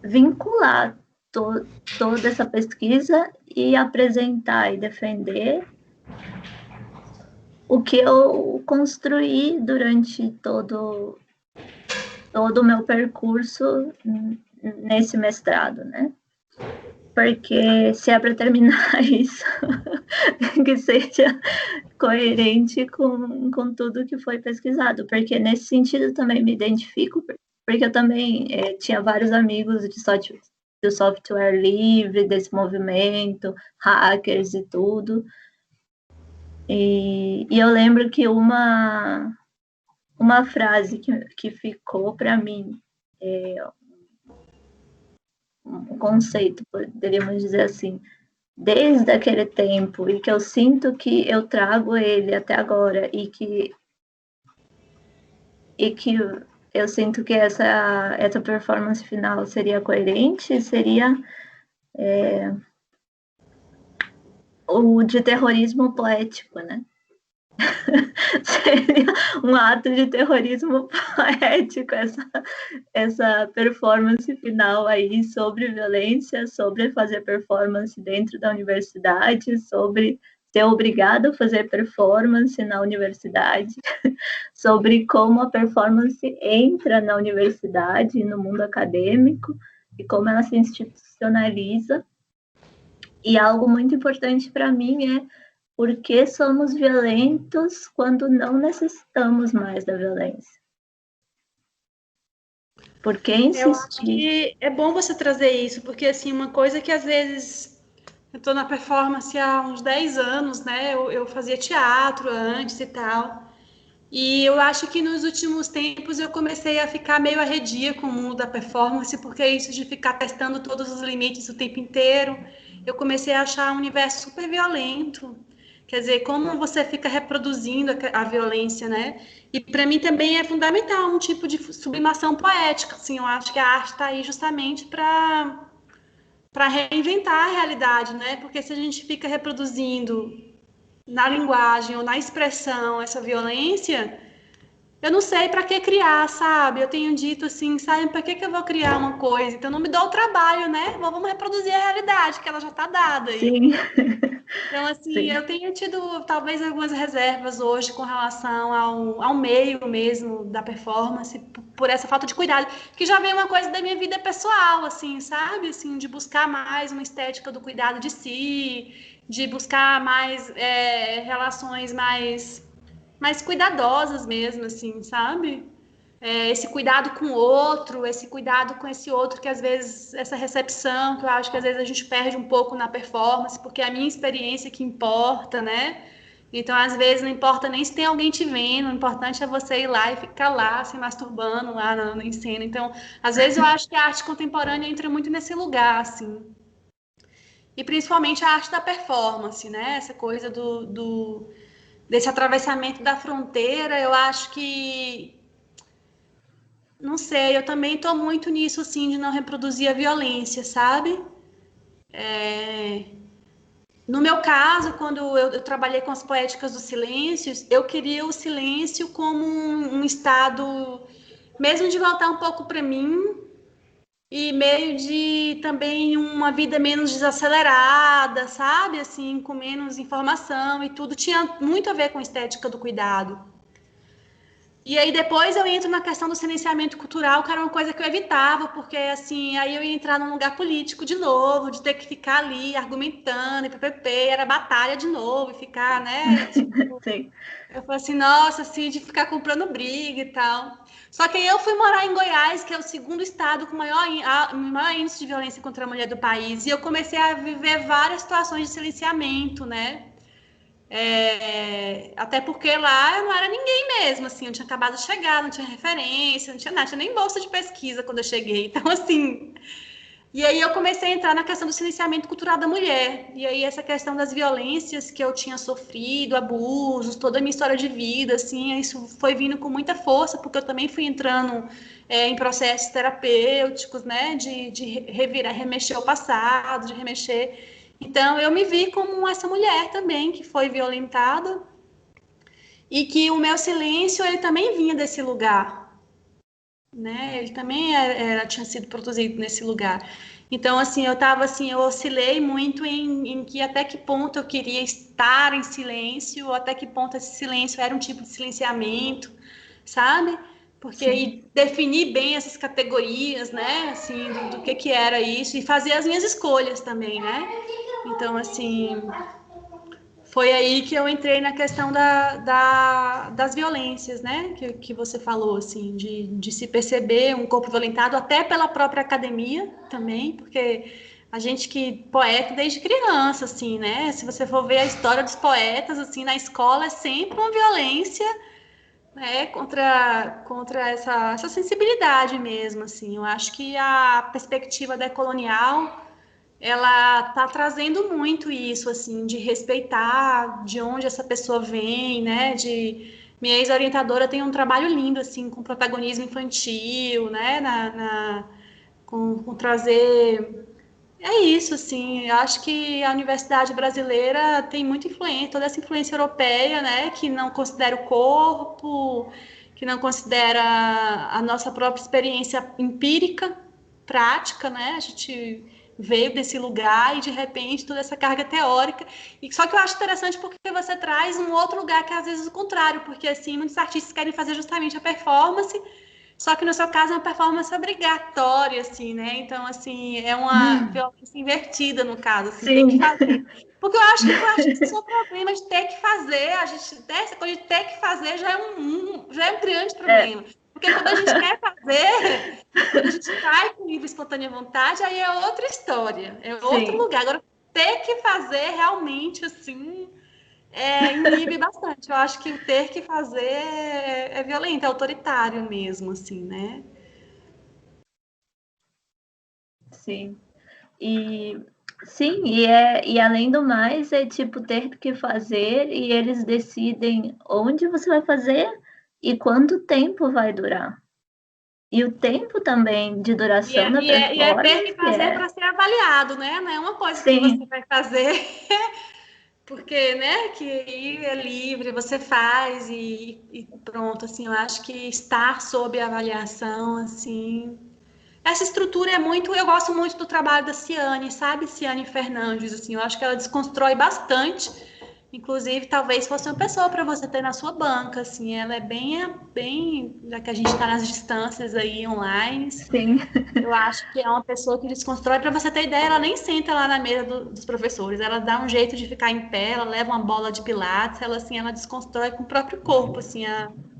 [SPEAKER 1] vincular toda essa pesquisa e apresentar e defender o que eu construí durante todo o meu percurso nesse mestrado, né? porque se é para terminar isso, que seja coerente com tudo que foi pesquisado, porque nesse sentido também me identifico, porque eu também tinha vários amigos do software livre, desse movimento, hackers e tudo, e eu lembro que uma frase que ficou para mim, um conceito, poderíamos dizer assim, desde aquele tempo, e que eu sinto que eu trago ele até agora, e que eu sinto que essa performance final seria coerente, seria o de terrorismo poético, né? Seria um ato de terrorismo poético, essa performance final aí sobre violência, sobre fazer performance dentro da universidade, sobre ser obrigado a fazer performance na universidade, sobre como a performance entra na universidade e no mundo acadêmico e como ela se institucionaliza. E algo muito importante para mim é por que somos violentos quando não necessitamos mais da violência? Por que insistir?
[SPEAKER 2] Eu acho que é bom você trazer isso, porque assim, uma coisa que às vezes eu estou na performance há uns 10 anos, né? Eu fazia teatro antes e tal. E eu acho que nos últimos tempos eu comecei a ficar meio arredia com o mundo da performance, porque isso de ficar testando todos os limites o tempo inteiro, eu comecei a achar um universo super violento. Quer dizer, como você fica reproduzindo a violência, né? E para mim também é fundamental um tipo de sublimação poética. Assim, eu acho que a arte está aí justamente para reinventar a realidade, né? Porque se a gente fica reproduzindo na linguagem ou na expressão essa violência, eu não sei para que criar, sabe? Eu tenho dito assim, sabe, para que eu vou criar uma coisa? Então não me dou o trabalho, né? Vamos reproduzir a realidade, que ela já está dada aí.
[SPEAKER 1] Sim.
[SPEAKER 2] Então, assim,
[SPEAKER 1] Sim.
[SPEAKER 2] eu tenho tido talvez algumas reservas hoje com relação ao meio mesmo da performance, por essa falta de cuidado, que já vem uma coisa da minha vida pessoal, assim, sabe? Assim, de buscar mais uma estética do cuidado de si, de buscar mais relações mais cuidadosas mesmo, assim, sabe? Esse cuidado com o outro, esse cuidado com esse outro, que às vezes, essa recepção, que eu acho que às vezes a gente perde um pouco na performance, porque é a minha experiência que importa, né? Então, às vezes, não importa nem se tem alguém te vendo, o importante é você ir lá e ficar lá, se masturbando lá em cena. Então, às vezes eu acho que a arte contemporânea entra muito nesse lugar, assim. E principalmente a arte da performance, né? Essa coisa desse atravessamento da fronteira, eu acho que não sei, eu também estou muito nisso, assim, de não reproduzir a violência, sabe? No meu caso, quando eu trabalhei com as poéticas dos silêncios, eu queria o silêncio como um estado, mesmo de voltar um pouco para mim, e meio de também uma vida menos desacelerada, sabe? Assim, com menos informação e tudo. Tinha muito a ver com a estética do cuidado. E aí depois eu entro na questão do silenciamento cultural, que era uma coisa que eu evitava, porque assim, aí eu ia entrar num lugar político de novo, de ter que ficar ali argumentando, e ppp, era batalha de novo, e ficar, né, tipo,
[SPEAKER 1] Sim.
[SPEAKER 2] eu falei assim, nossa, assim, de ficar comprando briga e tal. Só que aí eu fui morar em Goiás, que é o segundo estado com maior índice de violência contra a mulher do país, e eu comecei a viver várias situações de silenciamento, né? Até porque lá eu não era ninguém mesmo, assim, eu tinha acabado de chegar, não tinha referência, não tinha nada, tinha nem bolsa de pesquisa quando eu cheguei. Então, assim, e aí eu comecei a entrar na questão do silenciamento cultural da mulher. E aí essa questão das violências que eu tinha sofrido, abusos, toda a minha história de vida, assim, isso foi vindo com muita força, porque eu também fui entrando em processos terapêuticos, né, de revirar, remexer o passado, de remexer. Então eu me vi como essa mulher também que foi violentada e que o meu silêncio ele também vinha desse lugar, né? Ele também tinha sido produzido nesse lugar. Então, assim, eu tava assim, eu oscilei muito em que até que ponto eu queria estar em silêncio, ou até que ponto esse silêncio era um tipo de silenciamento, sabe? Porque aí definir bem essas categorias, né, assim, do que era isso, e fazer as minhas escolhas também, né? Então, assim, foi aí que eu entrei na questão das violências, né, que você falou, assim, de se perceber um corpo violentado, até pela própria academia também, porque a gente que poeta desde criança, assim, né, se você for ver a história dos poetas, assim, na escola é sempre uma violência, né, contra essa sensibilidade mesmo, assim. Eu acho que a perspectiva decolonial, ela está trazendo muito isso, assim, de respeitar de onde essa pessoa vem, né, Minha ex-orientadora tem um trabalho lindo, assim, com protagonismo infantil, né, com trazer é isso, assim. Eu acho que a universidade brasileira tem muita influência, toda essa influência europeia, né, que não considera o corpo, que não considera a nossa própria experiência empírica, prática, né? A gente veio desse lugar e de repente toda essa carga teórica. E só que eu acho interessante porque você traz um outro lugar que é às vezes o contrário, porque assim, muitos artistas querem fazer justamente a performance, só que no seu caso é uma performance obrigatória, assim, né? Então, assim, é uma violência invertida, no caso, assim, tem que
[SPEAKER 1] Sim.
[SPEAKER 2] fazer. Porque eu acho que com o artista só problema de ter que fazer, essa coisa de ter que fazer já é um grande problema. Porque quando a gente quer fazer, quando a gente vai com livre espontânea vontade, aí é outra história, é outro
[SPEAKER 1] Sim.
[SPEAKER 2] lugar. Agora, ter que fazer realmente, assim, inibe bastante. Eu acho que o ter que fazer é violento, é autoritário mesmo, assim, né?
[SPEAKER 1] Sim. E sim, e além do mais, é tipo ter que fazer e eles decidem onde você vai fazer e quanto tempo vai durar. E o tempo também de duração da
[SPEAKER 2] E é ter que
[SPEAKER 1] performance
[SPEAKER 2] fazer para ser avaliado, né? Não é uma coisa que você
[SPEAKER 1] sim,
[SPEAKER 2] vai fazer porque, né, que aí é livre, você faz e pronto, assim, eu acho que estar sob avaliação, assim, essa estrutura é muito, eu gosto muito do trabalho da Ciane, sabe, Ciane Fernandes, assim, eu acho que ela desconstrói bastante, inclusive, talvez fosse uma pessoa para você ter na sua banca, assim, ela é bem, já que a gente está nas distâncias aí online,
[SPEAKER 1] sim,
[SPEAKER 2] eu acho que é uma pessoa que desconstrói. Para você ter ideia, ela nem senta lá na mesa dos professores. Ela dá um jeito de ficar em pé, ela leva uma bola de pilates, ela assim, ela desconstrói com o próprio corpo, assim,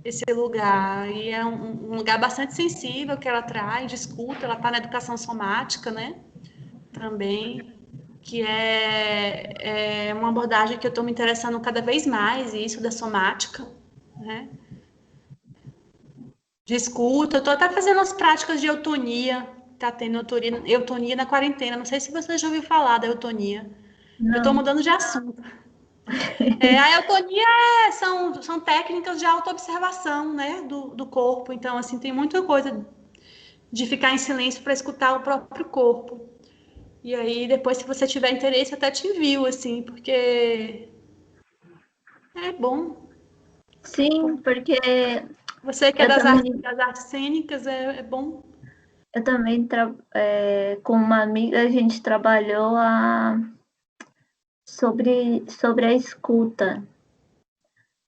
[SPEAKER 2] esse lugar. E é um lugar bastante sensível que ela traz, discuta. Ela está na educação somática, né? Também, que é uma abordagem que eu estou me interessando cada vez mais, isso da somática, né? De escuta. Eu estou até fazendo as práticas de eutonia. Tá tendo eutonia na quarentena. Não sei se você já ouviu falar da eutonia. Eu estou
[SPEAKER 1] não,
[SPEAKER 2] mudando de assunto. A eutonia são técnicas de autoobservação, né, do corpo. Então, assim, tem muita coisa de ficar em silêncio para escutar o próprio corpo. E aí, depois, se você tiver interesse, até te envio, assim, porque é bom.
[SPEAKER 1] sim, porque
[SPEAKER 2] Você que é
[SPEAKER 1] eu também,
[SPEAKER 2] das artes cênicas, é bom.
[SPEAKER 1] eu também com uma amiga a gente trabalhou sobre a escuta,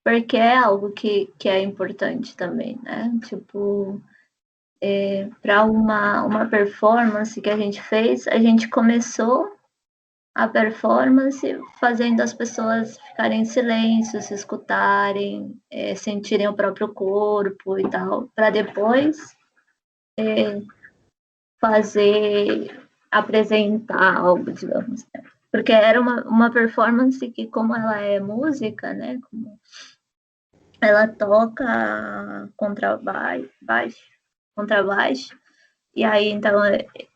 [SPEAKER 1] porque é algo que é importante também, né? Tipo, para uma performance que a gente fez, a gente começou a performance fazendo as pessoas ficarem em silêncio, se escutarem, sentirem o próprio corpo e tal, para depois fazer, apresentar algo, digamos. Né? Porque era uma performance que, como ela é música, né? Como ela toca contrabaixo, e aí então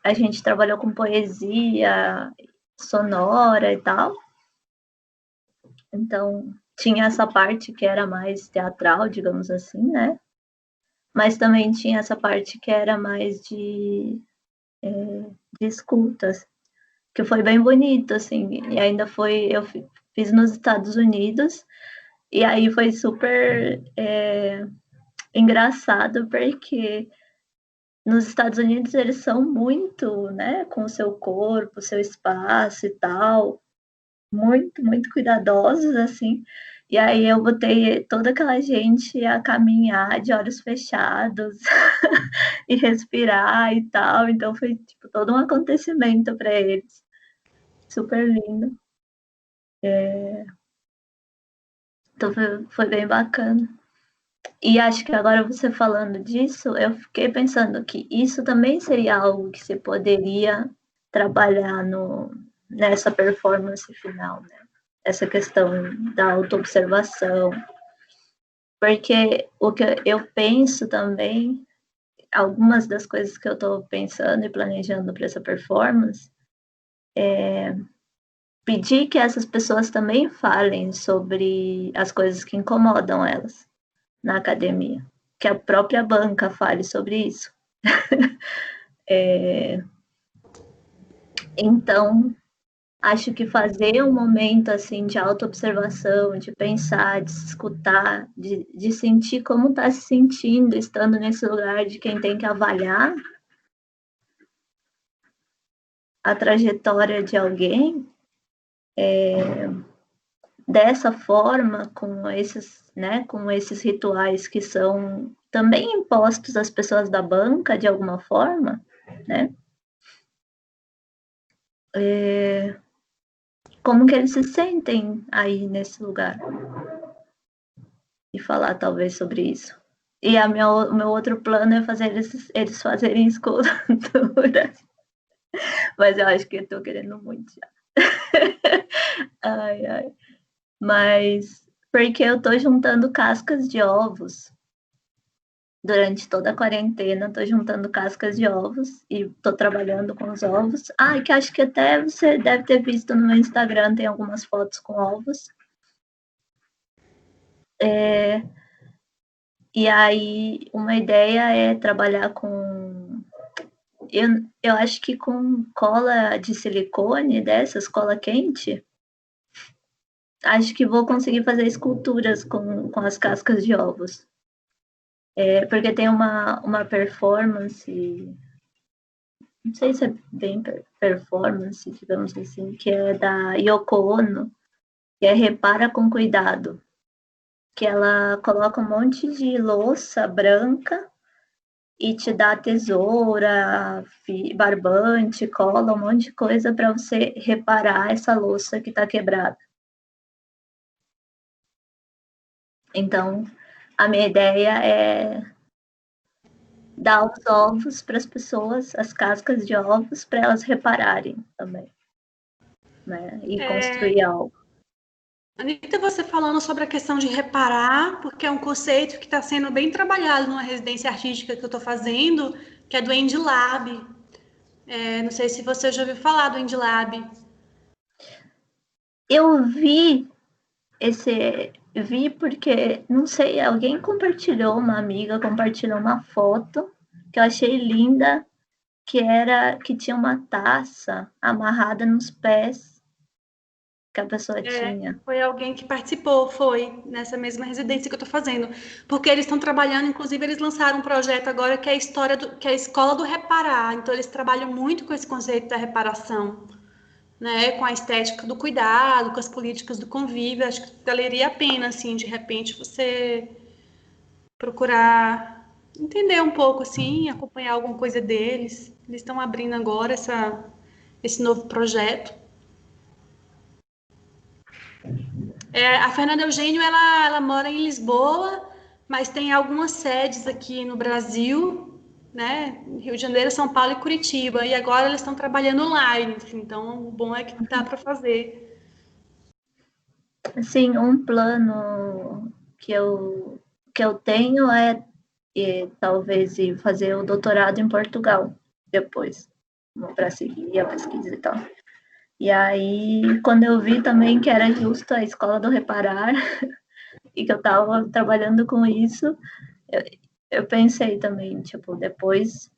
[SPEAKER 1] a gente trabalhou com poesia sonora e tal. Então tinha essa parte que era mais teatral, digamos assim, né? Mas também tinha essa parte que era mais de escutas, que foi bem bonito, assim, e ainda eu fiz nos Estados Unidos, e aí foi super engraçado, porque nos Estados Unidos eles são muito, né, com o seu corpo, o seu espaço e tal, muito, muito cuidadosos, assim, E aí eu botei toda aquela gente a caminhar de olhos fechados e respirar e tal. Então foi tipo todo um acontecimento para eles. Super lindo. Então foi bem bacana. E acho que agora você falando disso, eu fiquei pensando que isso também seria algo que você poderia trabalhar nessa performance final, né? Essa questão da autoobservação. Porque o que eu penso também, algumas das coisas que eu estou pensando e planejando para essa performance, é pedir que essas pessoas também falem sobre as coisas que incomodam elas na academia, que a própria banca fale sobre isso. Então, acho que fazer um momento assim de autoobservação, de pensar, de se escutar, de sentir como está se sentindo estando nesse lugar de quem tem que avaliar a trajetória de alguém, dessa forma, com esses rituais que são também impostos às pessoas da banca de alguma forma, né? Como que eles se sentem aí nesse lugar? E falar talvez sobre isso. E o meu outro plano é fazer eles fazerem escultura. Mas eu acho que eu tô querendo muito já. Ai, ai. Mas porque eu tô juntando cascas de ovos. Durante toda a quarentena, tô juntando cascas de ovos e tô trabalhando com os ovos. Ah, que acho que até você deve ter visto no meu Instagram, tem algumas fotos com ovos. E aí, uma ideia é trabalhar com. Eu acho que com cola de silicone, dessas, cola quente, acho que vou conseguir fazer esculturas com as cascas de ovos. Porque tem uma performance, não sei se é bem performance, digamos assim, que é da Yoko Ono, que é Repara com Cuidado, que ela coloca um monte de louça branca e te dá tesoura, barbante, cola, um monte de coisa para você reparar essa louça que está quebrada. Então, a minha ideia é dar os ovos para as pessoas, as cascas de ovos, para elas repararem também, né? E construir algo.
[SPEAKER 2] Anitta, você falando sobre a questão de reparar, porque é um conceito que está sendo bem trabalhado numa residência artística que eu estou fazendo, que é do Endlab. Não sei se você já ouviu falar do Endlab.
[SPEAKER 1] Eu vi porque, não sei, alguém compartilhou, uma amiga compartilhou uma foto que eu achei linda, que tinha uma taça amarrada nos pés que a pessoa tinha.
[SPEAKER 2] Foi alguém que participou, foi nessa mesma residência que eu estou fazendo. Porque eles estão trabalhando, inclusive eles lançaram um projeto agora que é que é a Escola do Reparar. Então eles trabalham muito com esse conceito da reparação, né? Com a estética do cuidado, com as políticas do convívio. Acho que valeria a pena, assim, de repente, você procurar entender um pouco, assim, acompanhar alguma coisa deles. Eles estão abrindo agora esse novo projeto. A Fernanda Eugênio, ela mora em Lisboa, mas tem algumas sedes aqui no Brasil, né? Rio de Janeiro, São Paulo e Curitiba. E agora eles estão trabalhando online, então o bom é que dá para fazer.
[SPEAKER 1] Assim, um plano que eu tenho é talvez ir fazer o doutorado em Portugal depois, para seguir a pesquisa e tal. E aí, quando eu vi também que era justo a escola do Reparar e que eu estava trabalhando com isso, eu pensei também, tipo, depois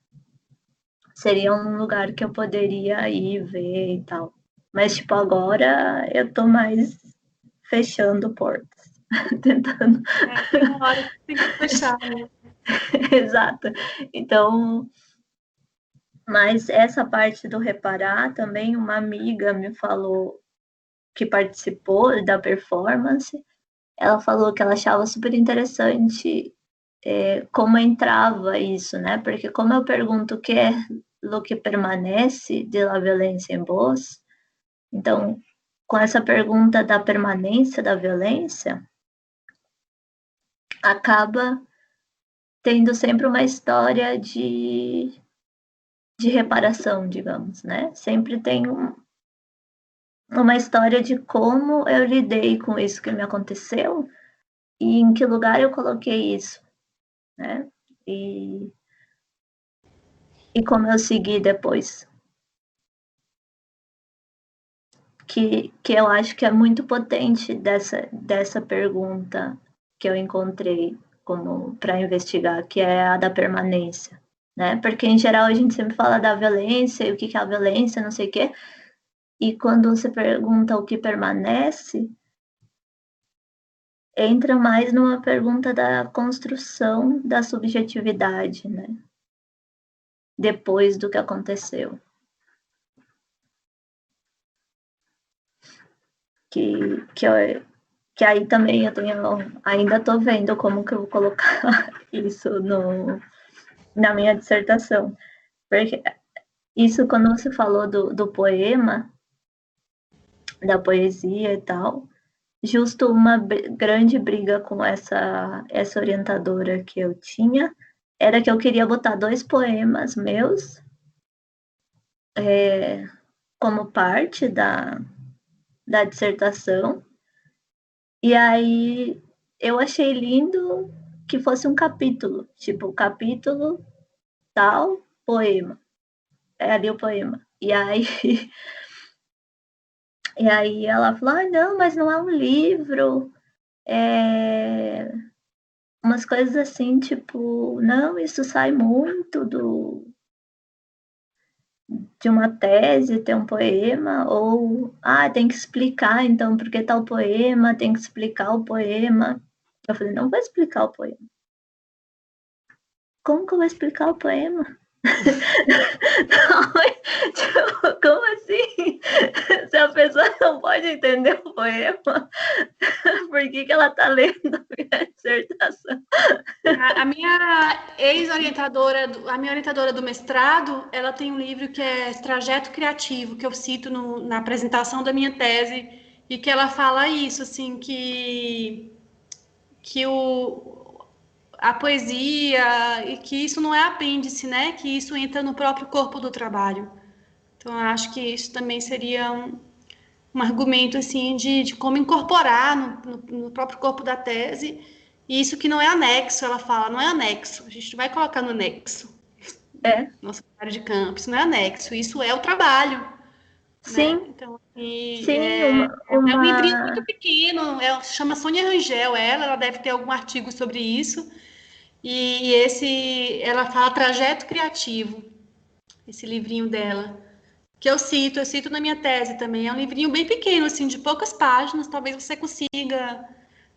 [SPEAKER 1] seria um lugar que eu poderia ir ver e tal. Mas, tipo, agora eu tô mais fechando portas, tentando.
[SPEAKER 2] Tem uma hora que tem que fechar, né?
[SPEAKER 1] Exato. Então, mas essa parte do reparar também, uma amiga me falou que participou da performance, ela falou que ela achava super interessante como entrava isso, né? Porque como eu pergunto o que é o que permanece de la violência em vós, então, com essa pergunta da permanência da violência, acaba tendo sempre uma história de reparação, digamos, né? Sempre tem uma história de como eu lidei com isso que me aconteceu e em que lugar eu coloquei isso, né? E como eu segui depois. Que eu acho que é muito potente dessa pergunta que eu encontrei como para investigar, que é a da permanência, né? Porque em geral a gente sempre fala da violência e o que é a violência, não sei o quê. E quando você pergunta o que permanece, entra mais numa pergunta da construção da subjetividade, né? Depois do que aconteceu. Que aí também eu ainda estou vendo como que eu vou colocar isso na minha dissertação. Porque isso, quando você falou do poema, da poesia e tal, justo uma grande briga com essa orientadora que eu tinha, era que eu queria botar 2 poemas meus como parte da dissertação, e aí eu achei lindo que fosse um capítulo, tipo, capítulo tal, poema. É ali o poema. E aí ela falou, não, mas não é um livro. Umas coisas assim, tipo, não, isso sai muito de uma tese, ter um poema, ou, tem que explicar, então, porque tal poema, tem que explicar o poema. Eu falei, não vou explicar o poema. Como que eu vou explicar o poema? Não, tipo, como assim? Se a pessoa não pode entender o poema, por que ela tá lendo a minha dissertação?
[SPEAKER 2] A minha ex-orientadora, a minha orientadora do mestrado, ela tem um livro que é Trajeto Criativo, que eu cito na apresentação da minha tese, e que ela fala isso, assim, que a poesia, e que isso não é apêndice, né? Que isso entra no próprio corpo do trabalho. Então, eu acho que isso também seria um argumento, assim, de como incorporar no próprio corpo da tese. E isso que não é anexo, ela fala, não é anexo. A gente não vai colocar no anexo. Nosso trabalho de campo, isso não é anexo, isso é o trabalho.
[SPEAKER 1] Sim.
[SPEAKER 2] Né? Então,
[SPEAKER 1] Sim,
[SPEAKER 2] é um livrinho muito pequeno, chama Sônia Rangel, ela deve ter algum artigo sobre isso. E ela fala Trajeto Criativo, esse livrinho dela, que eu cito na minha tese também. É um livrinho bem pequeno, assim, de poucas páginas, talvez você consiga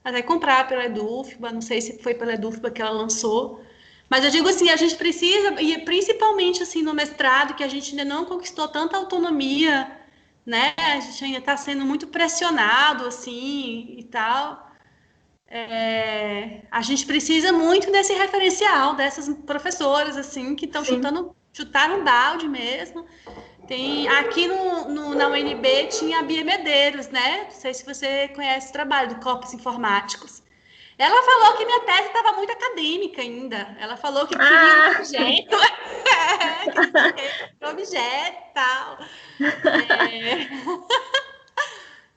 [SPEAKER 2] até comprar pela Edufba, não sei se foi pela Edufba que ela lançou. Mas eu digo assim, a gente precisa, e principalmente assim no mestrado, que a gente ainda não conquistou tanta autonomia, né? A gente ainda está sendo muito pressionado, assim, e tal. A gente precisa muito desse referencial, dessas professoras, assim, que estão chutaram balde mesmo. Tem, aqui na UNB tinha a Bia Medeiros, né? Não sei se você conhece o trabalho do Corpos Informáticos. Ela falou que minha tese estava muito acadêmica ainda. Ela falou que queria um objeto, que queria um objeto e tal.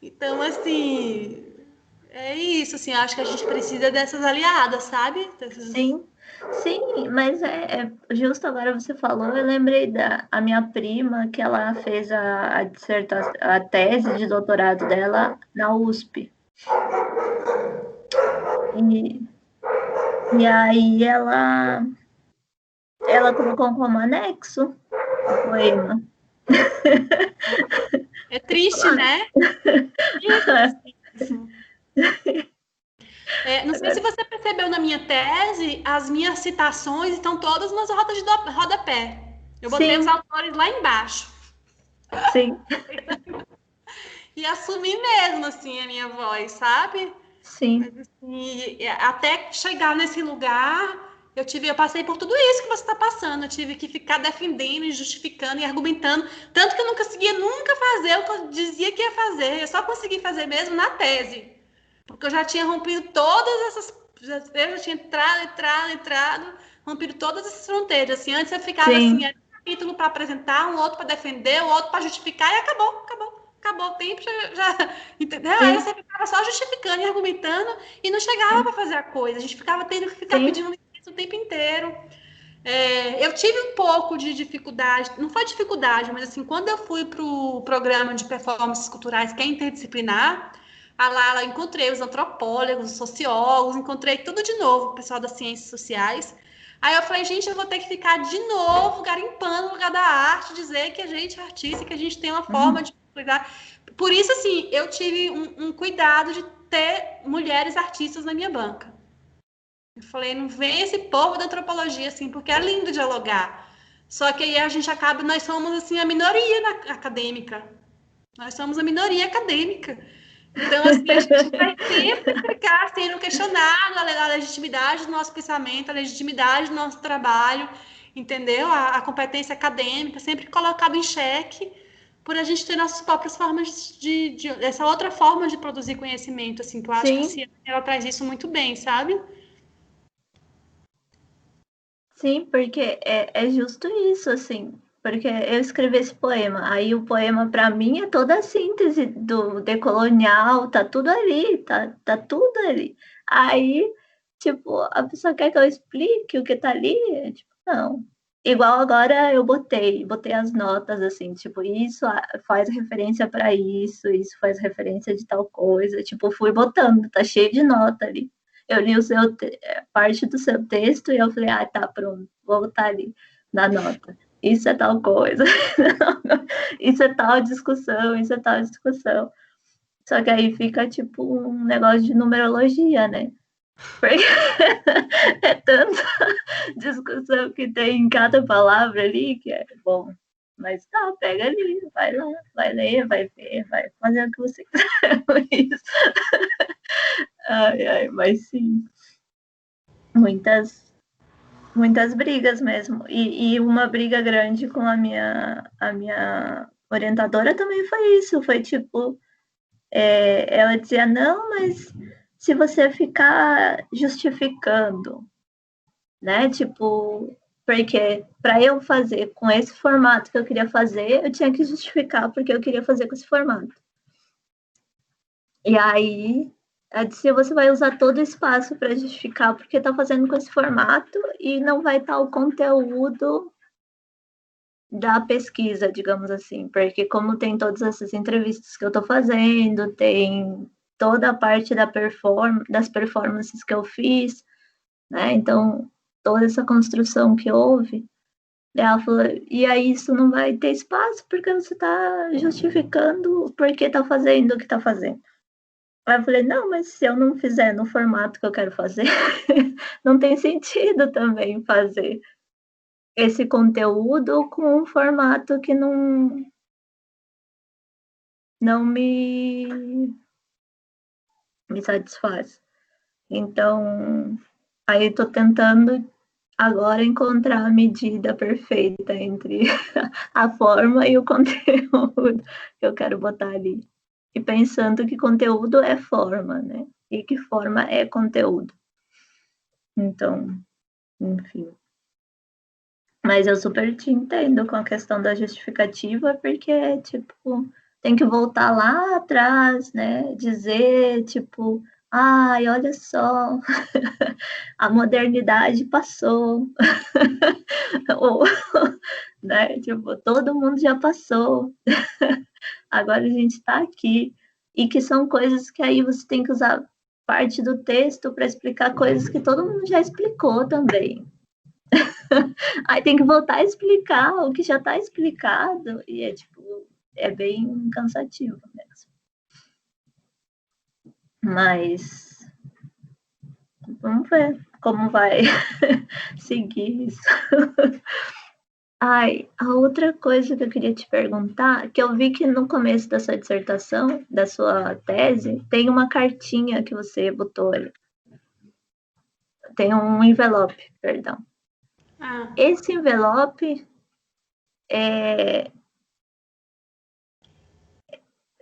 [SPEAKER 2] Então, assim, é isso, assim, acho que a gente precisa dessas aliadas, sabe?
[SPEAKER 1] Sim, mas justo agora você falou, eu lembrei a minha prima, que ela fez a tese de doutorado dela na USP. E aí ela colocou como anexo o poema.
[SPEAKER 2] É triste, né? Não sei se você percebeu na minha tese, as minhas citações estão todas nas rodas de rodapé. Eu botei os autores lá embaixo.
[SPEAKER 1] Sim.
[SPEAKER 2] E assumi mesmo, assim, a minha voz, sabe?
[SPEAKER 1] Sim.
[SPEAKER 2] Mas, assim, até chegar nesse lugar, eu passei por tudo isso que você está passando. Eu tive que ficar defendendo e justificando e argumentando, tanto que eu não conseguia nunca fazer o que eu dizia que ia fazer. Eu só consegui fazer mesmo na tese, porque eu já tinha rompido todas essas, eu já tinha entrado, rompido todas essas fronteiras. Assim, antes eu ficava assim,
[SPEAKER 1] Sim,
[SPEAKER 2] era um capítulo para apresentar, um outro para defender, o outro para justificar e acabou o tempo, entendeu? Aí
[SPEAKER 1] sim,
[SPEAKER 2] você ficava só justificando e argumentando e não chegava
[SPEAKER 1] sim,
[SPEAKER 2] para fazer a coisa. A gente ficava tendo que ficar
[SPEAKER 1] sim.
[SPEAKER 2] pedindo licença o tempo inteiro. Eu tive um pouco de dificuldade, não foi dificuldade, mas assim, quando eu fui para o programa de performances culturais, que é interdisciplinar, lá eu encontrei os antropólogos, os sociólogos, encontrei tudo de novo, o pessoal das ciências sociais. Aí eu falei, gente, eu vou ter que ficar de novo garimpando no lugar da arte, dizer que a gente é artista, que a gente tem uma forma
[SPEAKER 1] Uhum.
[SPEAKER 2] de cuidar. Por isso, assim, eu tive um cuidado de ter mulheres artistas na minha banca. Eu falei, não vem esse povo da antropologia, assim, porque é lindo dialogar. Só que aí a gente acaba, nós somos, assim, a minoria acadêmica. Nós somos a minoria acadêmica. Então, assim, a gente vai sempre ficar sendo questionado a legitimidade do nosso pensamento, a legitimidade do nosso trabalho, entendeu? A competência acadêmica, sempre colocada em xeque, por a gente ter nossas próprias formas essa outra forma de produzir conhecimento, assim, que eu acho que a
[SPEAKER 1] Sim,
[SPEAKER 2] ciência, ela traz isso muito bem, sabe?
[SPEAKER 1] sim, porque é justo isso, assim. Porque eu escrevi esse poema, aí o poema para mim é toda a síntese do decolonial, tá tudo ali, tá tudo ali. Aí, tipo, a pessoa quer que eu explique o que tá ali? Tipo, não. Igual agora eu botei as notas assim, tipo, isso faz referência para isso faz referência de tal coisa, tipo, fui botando, tá cheio de nota ali. Eu li parte do seu texto e eu falei, ah, tá, pronto, vou botar ali na nota. Isso é tal coisa, isso é tal discussão, isso é tal discussão. Só que aí fica tipo um negócio de numerologia, né? Porque é tanta discussão que tem em cada palavra ali que é bom. Mas tá, pega ali, vai lá, vai ler, vai ver, vai fazer o que você quiser com isso. Ai, ai, mas sim, muitas, muitas brigas mesmo. E uma briga grande com a minha orientadora também foi isso. Foi tipo, ela dizia, não, mas se você ficar justificando, né? Tipo, porque para eu fazer com esse formato que eu queria fazer, eu tinha que justificar porque eu queria fazer com esse formato. E aí, ela disse, você vai usar todo o espaço para justificar porque está fazendo com esse formato e não vai estar o conteúdo da pesquisa, digamos assim, porque como tem todas essas entrevistas que eu estou fazendo, tem toda a parte das performances que eu fiz, né? Então, toda essa construção que houve, ela falou, e aí isso não vai ter espaço porque você está justificando por que está fazendo o que está fazendo. Aí eu falei, não, mas se eu não fizer no formato que eu quero fazer, não tem sentido também fazer esse conteúdo com um formato que não me satisfaz. Então, aí estou tentando agora encontrar a medida perfeita entre a forma e o conteúdo que eu quero botar ali. E pensando que conteúdo é forma, né? E que forma é conteúdo. Então, enfim. Mas eu super te entendo com a questão da justificativa, porque, tipo, tem que voltar lá atrás, né? Dizer, tipo, ai, olha só, a modernidade passou. Ou, né? Tipo, todo mundo já passou. Agora a gente está aqui. E que são coisas que aí você tem que usar parte do texto para explicar coisas que todo mundo já explicou também. Aí tem que voltar a explicar o que já está explicado, e é tipo, é bem cansativo mesmo. Mas vamos ver como vai seguir isso. Ai, a outra coisa que eu queria te perguntar, que eu vi que no começo da sua dissertação, da sua tese, tem uma cartinha que você botou ali. Tem um envelope, perdão.
[SPEAKER 2] Ah,
[SPEAKER 1] Esse envelope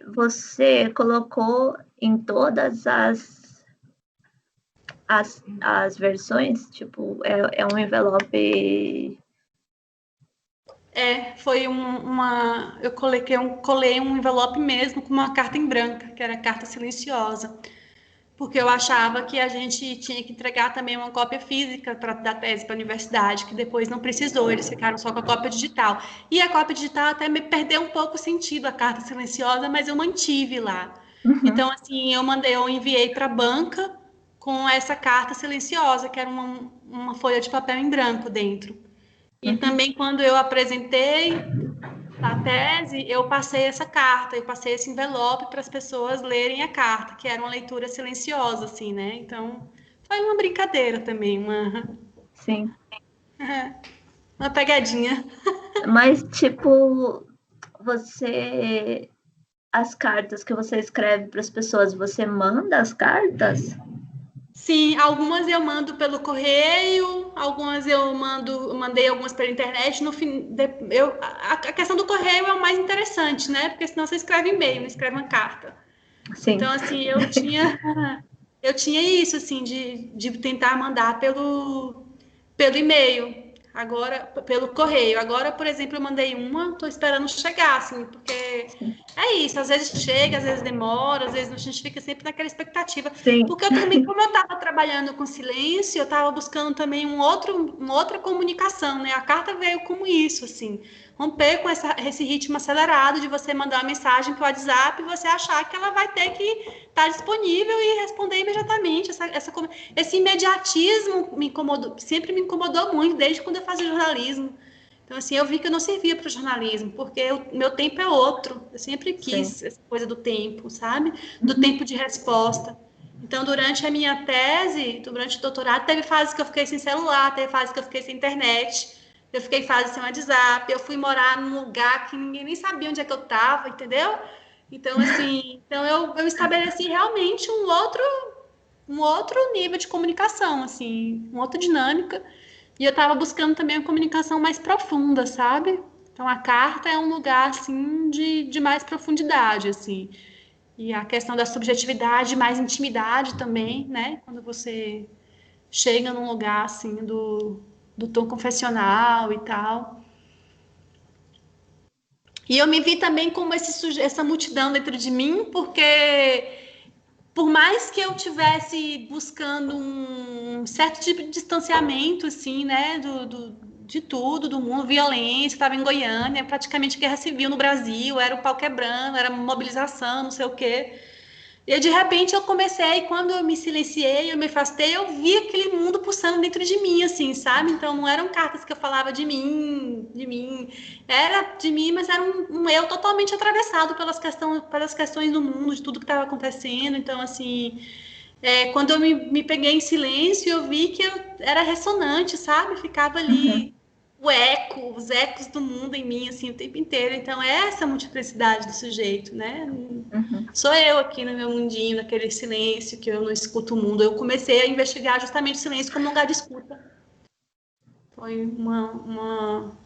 [SPEAKER 1] você colocou em todas as versões? Tipo, é um envelope.
[SPEAKER 2] foi eu colei um envelope mesmo com uma carta em branca, que era a carta silenciosa, porque eu achava que a gente tinha que entregar também uma cópia física da tese para a universidade, que depois não precisou, eles ficaram só com a cópia digital. E a cópia digital até me perdeu um pouco o sentido, a carta silenciosa, mas eu mantive lá.
[SPEAKER 1] Uhum,
[SPEAKER 2] Então, assim, eu enviei para a banca com essa carta silenciosa, que era uma folha de papel em branco dentro. E
[SPEAKER 1] uhum.
[SPEAKER 2] também, quando eu apresentei a tese, eu passei essa carta, eu passei esse envelope para as pessoas lerem a carta, que era uma leitura silenciosa, assim, né? Então, foi uma brincadeira também,
[SPEAKER 1] Sim.
[SPEAKER 2] uma pegadinha.
[SPEAKER 1] Mas, tipo, você. As cartas que você escreve para as pessoas, você manda as cartas?
[SPEAKER 2] Sim, algumas eu mando pelo correio, algumas mandei algumas pela internet. No fim, a questão do correio é o mais interessante, né? Porque senão você escreve e-mail, não escreve uma carta.
[SPEAKER 1] Sim.
[SPEAKER 2] Então, assim, eu tinha isso, assim, de tentar mandar pelo e-mail, agora, pelo correio. Agora, por exemplo, eu mandei uma, tô esperando chegar, assim, porque é isso, às vezes chega, às vezes demora, às vezes a gente fica sempre naquela expectativa.
[SPEAKER 1] Sim.
[SPEAKER 2] Porque eu também, como eu estava trabalhando com silêncio, eu estava buscando também uma outra comunicação, né? A carta veio como isso, assim, romper com esse ritmo acelerado de você mandar uma mensagem para o WhatsApp e você achar que ela vai ter que estar disponível e responder imediatamente. Esse imediatismo sempre me incomodou muito, desde quando eu fazia jornalismo. Então, assim, eu vi que eu não servia para o jornalismo, porque o meu tempo é outro. Eu sempre
[SPEAKER 1] Sim.
[SPEAKER 2] quis essa coisa do tempo, sabe? Do
[SPEAKER 1] Uhum.
[SPEAKER 2] tempo de resposta. Então, durante a minha tese, durante o doutorado, teve fases que eu fiquei sem celular, teve fases que eu fiquei sem internet, eu fiquei fase sem WhatsApp, eu fui morar num lugar que ninguém nem sabia onde é que eu estava, entendeu? Então, assim, eu estabeleci realmente um outro nível de comunicação, assim, uma outra dinâmica. E eu estava buscando também uma comunicação mais profunda, sabe? Então a carta é um lugar assim de mais profundidade, assim. E a questão da subjetividade, mais intimidade também, né? Quando você chega num lugar assim do tom confessional e tal. E eu me vi também como essa multidão dentro de mim, porque por mais que eu tivesse buscando um certo tipo de distanciamento, assim, né, de tudo, do mundo, violência, estava em Goiânia, praticamente guerra civil no Brasil, era o pau quebrando, era mobilização, não sei o quê. E de repente eu comecei, quando eu me silenciei, eu me afastei, eu vi aquele mundo pulsando dentro de mim, assim, sabe? Então não eram cartas que eu falava de mim, era de mim, mas era um eu totalmente atravessado pelas questões do mundo, de tudo que estava acontecendo. Então, assim, quando eu me peguei em silêncio, eu vi que eu era ressonante, sabe? Ficava
[SPEAKER 1] Uhum.
[SPEAKER 2] ali os ecos do mundo em mim, assim, o tempo inteiro. Então, é essa multiplicidade do sujeito, né?
[SPEAKER 1] Uhum.
[SPEAKER 2] Sou eu aqui no meu mundinho, naquele silêncio que eu não escuto o mundo. Eu comecei a investigar justamente o silêncio como lugar de escuta. Foi um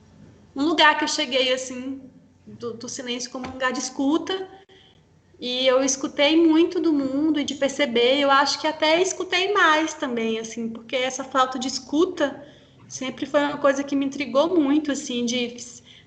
[SPEAKER 2] lugar que eu cheguei, assim, do silêncio como um lugar de escuta. E eu escutei muito do mundo e de perceber. Eu acho que até escutei mais também, assim, porque essa falta de escuta sempre foi uma coisa que me intrigou muito, assim, de.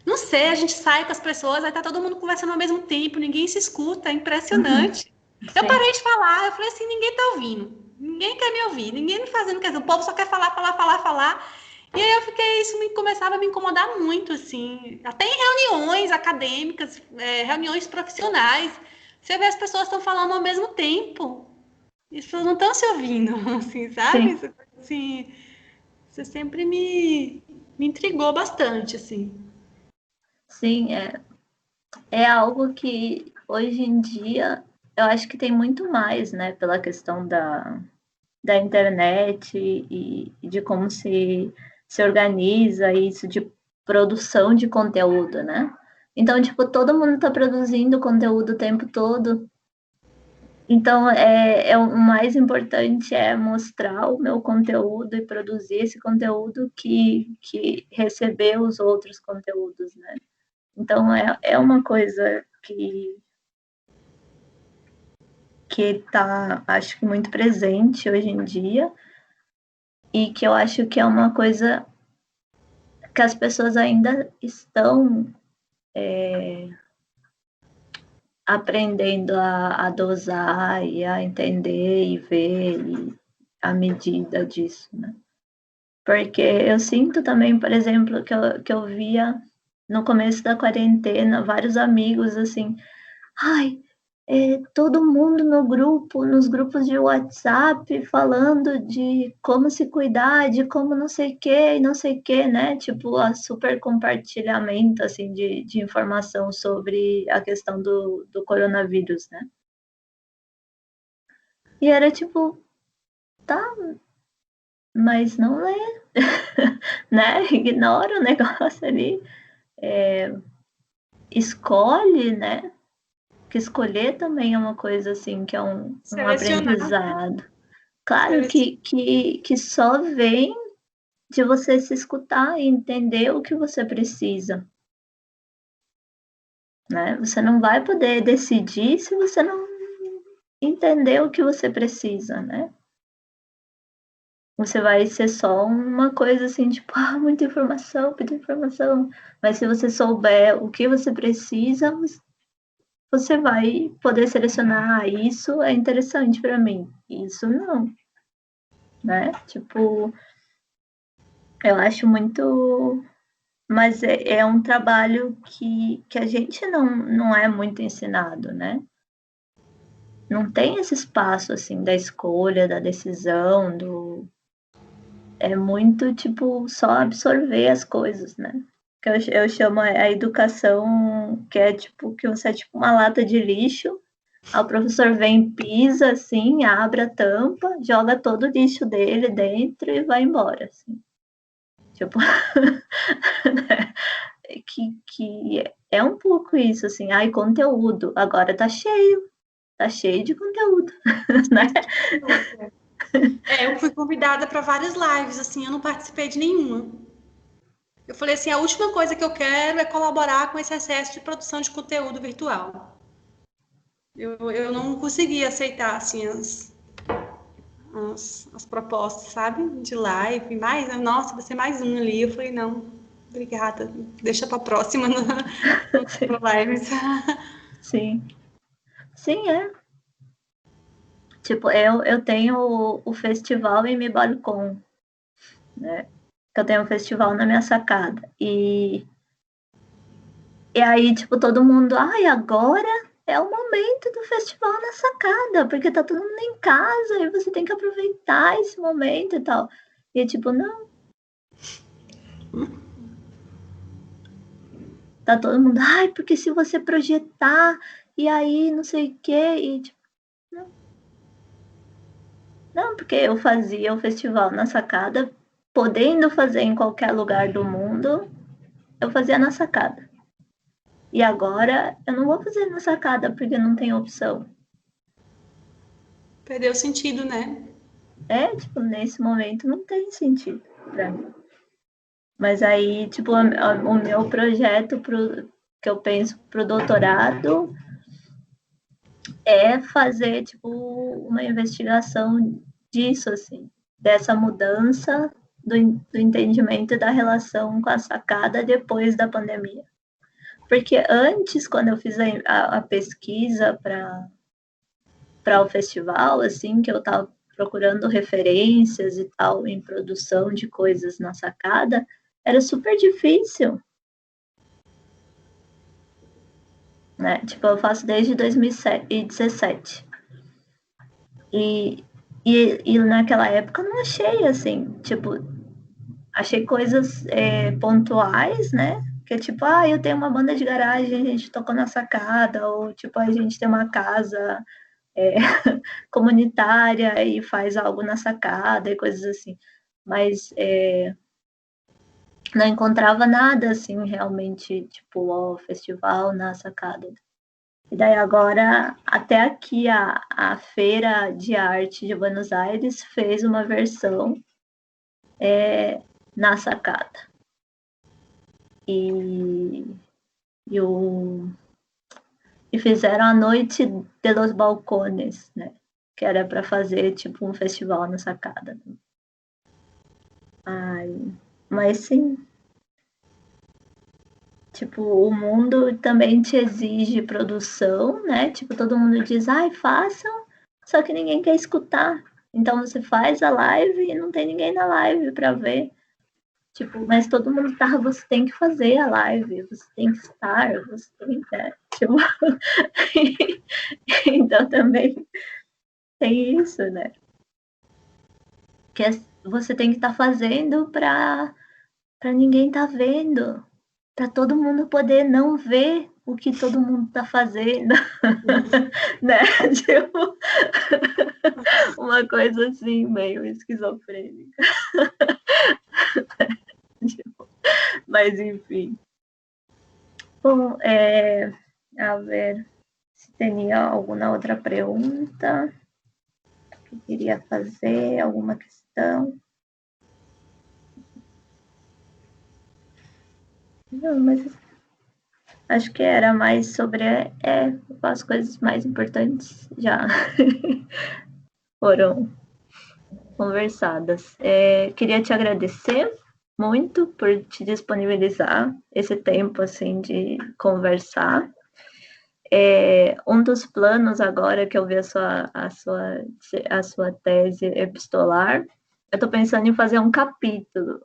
[SPEAKER 2] Não sei, a gente sai com as pessoas, aí tá todo mundo conversando ao mesmo tempo, ninguém se escuta, é
[SPEAKER 1] Uhum.
[SPEAKER 2] impressionante. Eu
[SPEAKER 1] Sim.
[SPEAKER 2] parei de falar, eu falei assim, ninguém tá ouvindo, ninguém quer me ouvir, ninguém me fazendo, quer dizer, o povo só quer falar, falar, falar, falar. E aí eu fiquei, começava a me incomodar muito, assim, até em reuniões acadêmicas, reuniões profissionais, você vê as pessoas estão falando ao mesmo tempo, e as pessoas não estão se ouvindo, assim, sabe?
[SPEAKER 1] Sim.
[SPEAKER 2] Assim, você sempre me intrigou bastante, assim.
[SPEAKER 1] Sim, é algo que hoje em dia eu acho que tem muito mais, né, pela questão da internet e de como se organiza isso, de produção de conteúdo, né? Então, tipo, todo mundo está produzindo conteúdo o tempo todo. Então, o mais importante é mostrar o meu conteúdo e produzir esse conteúdo que receber os outros conteúdos, né? Então, é uma coisa que está, acho que, muito presente hoje em dia e que eu acho que é uma coisa que as pessoas ainda estão aprendendo a dosar e a entender e ver a medida disso, né? Porque eu sinto também, por exemplo, que eu via no começo da quarentena vários amigos assim, ai, todo mundo no grupo, nos grupos de WhatsApp, falando de como se cuidar, de como não sei o que, e não sei o que, né? Tipo, a super compartilhamento, assim, de informação sobre a questão do coronavírus, né? E era tipo, tá, mas não lê, né? Ignora o negócio ali, escolhe, né? Que escolher também é uma coisa assim, que é um
[SPEAKER 2] Selecionar, né?
[SPEAKER 1] aprendizado. Claro
[SPEAKER 2] Selecionar.
[SPEAKER 1] que só vem de você se escutar e entender o que você precisa, né? Você não vai poder decidir se você não entender o que você precisa, né? Você vai ser só uma coisa assim, tipo, muita informação, muita informação. Mas se você souber o que você precisa, você vai poder selecionar, isso é interessante para mim, isso não, né? Tipo, eu acho muito. Mas é um trabalho que a gente não é muito ensinado, né? Não tem esse espaço, assim, da escolha, da decisão, é muito, tipo, só absorver as coisas, né? Que eu chamo a educação, que é, tipo, que você é, tipo, uma lata de lixo, aí o professor vem, pisa, assim, abre a tampa, joga todo o lixo dele dentro e vai embora, assim. Tipo, que é um pouco isso, assim, ai, conteúdo, agora tá cheio de conteúdo, né?
[SPEAKER 2] Eu fui convidada para várias lives, assim, eu não participei de nenhuma. Eu falei assim, a última coisa que eu quero é colaborar com esse excesso de produção de conteúdo virtual. Eu não consegui aceitar, assim, as propostas, sabe? De live, mais, nossa, vai ser mais um ali. Eu falei, não, obrigada, deixa para próxima no lives.
[SPEAKER 1] Sim, sim, é. Tipo, eu tenho o festival em Mi Balcão, né? Eu tenho um festival na minha sacada. E aí, tipo, todo mundo, ai, agora é o momento do festival na sacada, porque tá todo mundo em casa e você tem que aproveitar esse momento e tal. E tipo, não. Tá todo mundo, ai, porque se você projetar e aí não sei o quê, e tipo, não. Não, porque eu fazia o festival na sacada, podendo fazer em qualquer lugar do mundo, eu fazia na sacada. E agora eu não vou fazer na sacada porque não tem opção.
[SPEAKER 2] Perdeu o sentido, né?
[SPEAKER 1] Tipo, nesse momento não tem sentido pra mim. Mas aí, tipo, o meu projeto que eu penso pro doutorado é fazer, tipo, uma investigação disso, assim, dessa mudança do entendimento da relação com a sacada depois da pandemia. Porque antes, quando eu fiz a pesquisa para o festival, assim, que eu estava procurando referências e tal em produção de coisas na sacada, era super difícil, né? Tipo, eu faço desde 2017. E naquela época eu não achei, assim, tipo, achei coisas pontuais, né? Que é tipo, eu tenho uma banda de garagem, a gente tocou na sacada, ou tipo, a gente tem uma casa é, comunitária e faz algo na sacada e coisas assim. Mas não encontrava nada, assim, realmente, tipo, ó, festival na sacada. E daí agora, até aqui, a Feira de Arte de Buenos Aires fez uma versão na sacada. E fizeram a Noite de los Balcones, né? Que era para fazer, tipo, um festival na sacada. Mas sim, tipo, o mundo também te exige produção, né? Tipo, todo mundo diz, ai, façam, só que ninguém quer escutar. Então você faz a live e não tem ninguém na live para ver. Tipo, mas todo mundo tá, você tem que fazer a live, você tem que estar, você tem que, né? Tipo, então também tem isso, né? Que você tem que estar fazendo para ninguém tá vendo, para todo mundo poder não ver o que todo mundo tá fazendo, né? Tipo, uma coisa assim, meio esquizofrênica. Tipo, mas enfim. Bom, a ver se tinha alguma outra pergunta que queria fazer, alguma questão. Não, mas acho que era mais sobre as coisas mais importantes já foram conversadas. Queria te agradecer muito por te disponibilizar esse tempo assim de conversar. Um dos planos agora que eu vi a sua tese epistolar, eu estou pensando em fazer um capítulo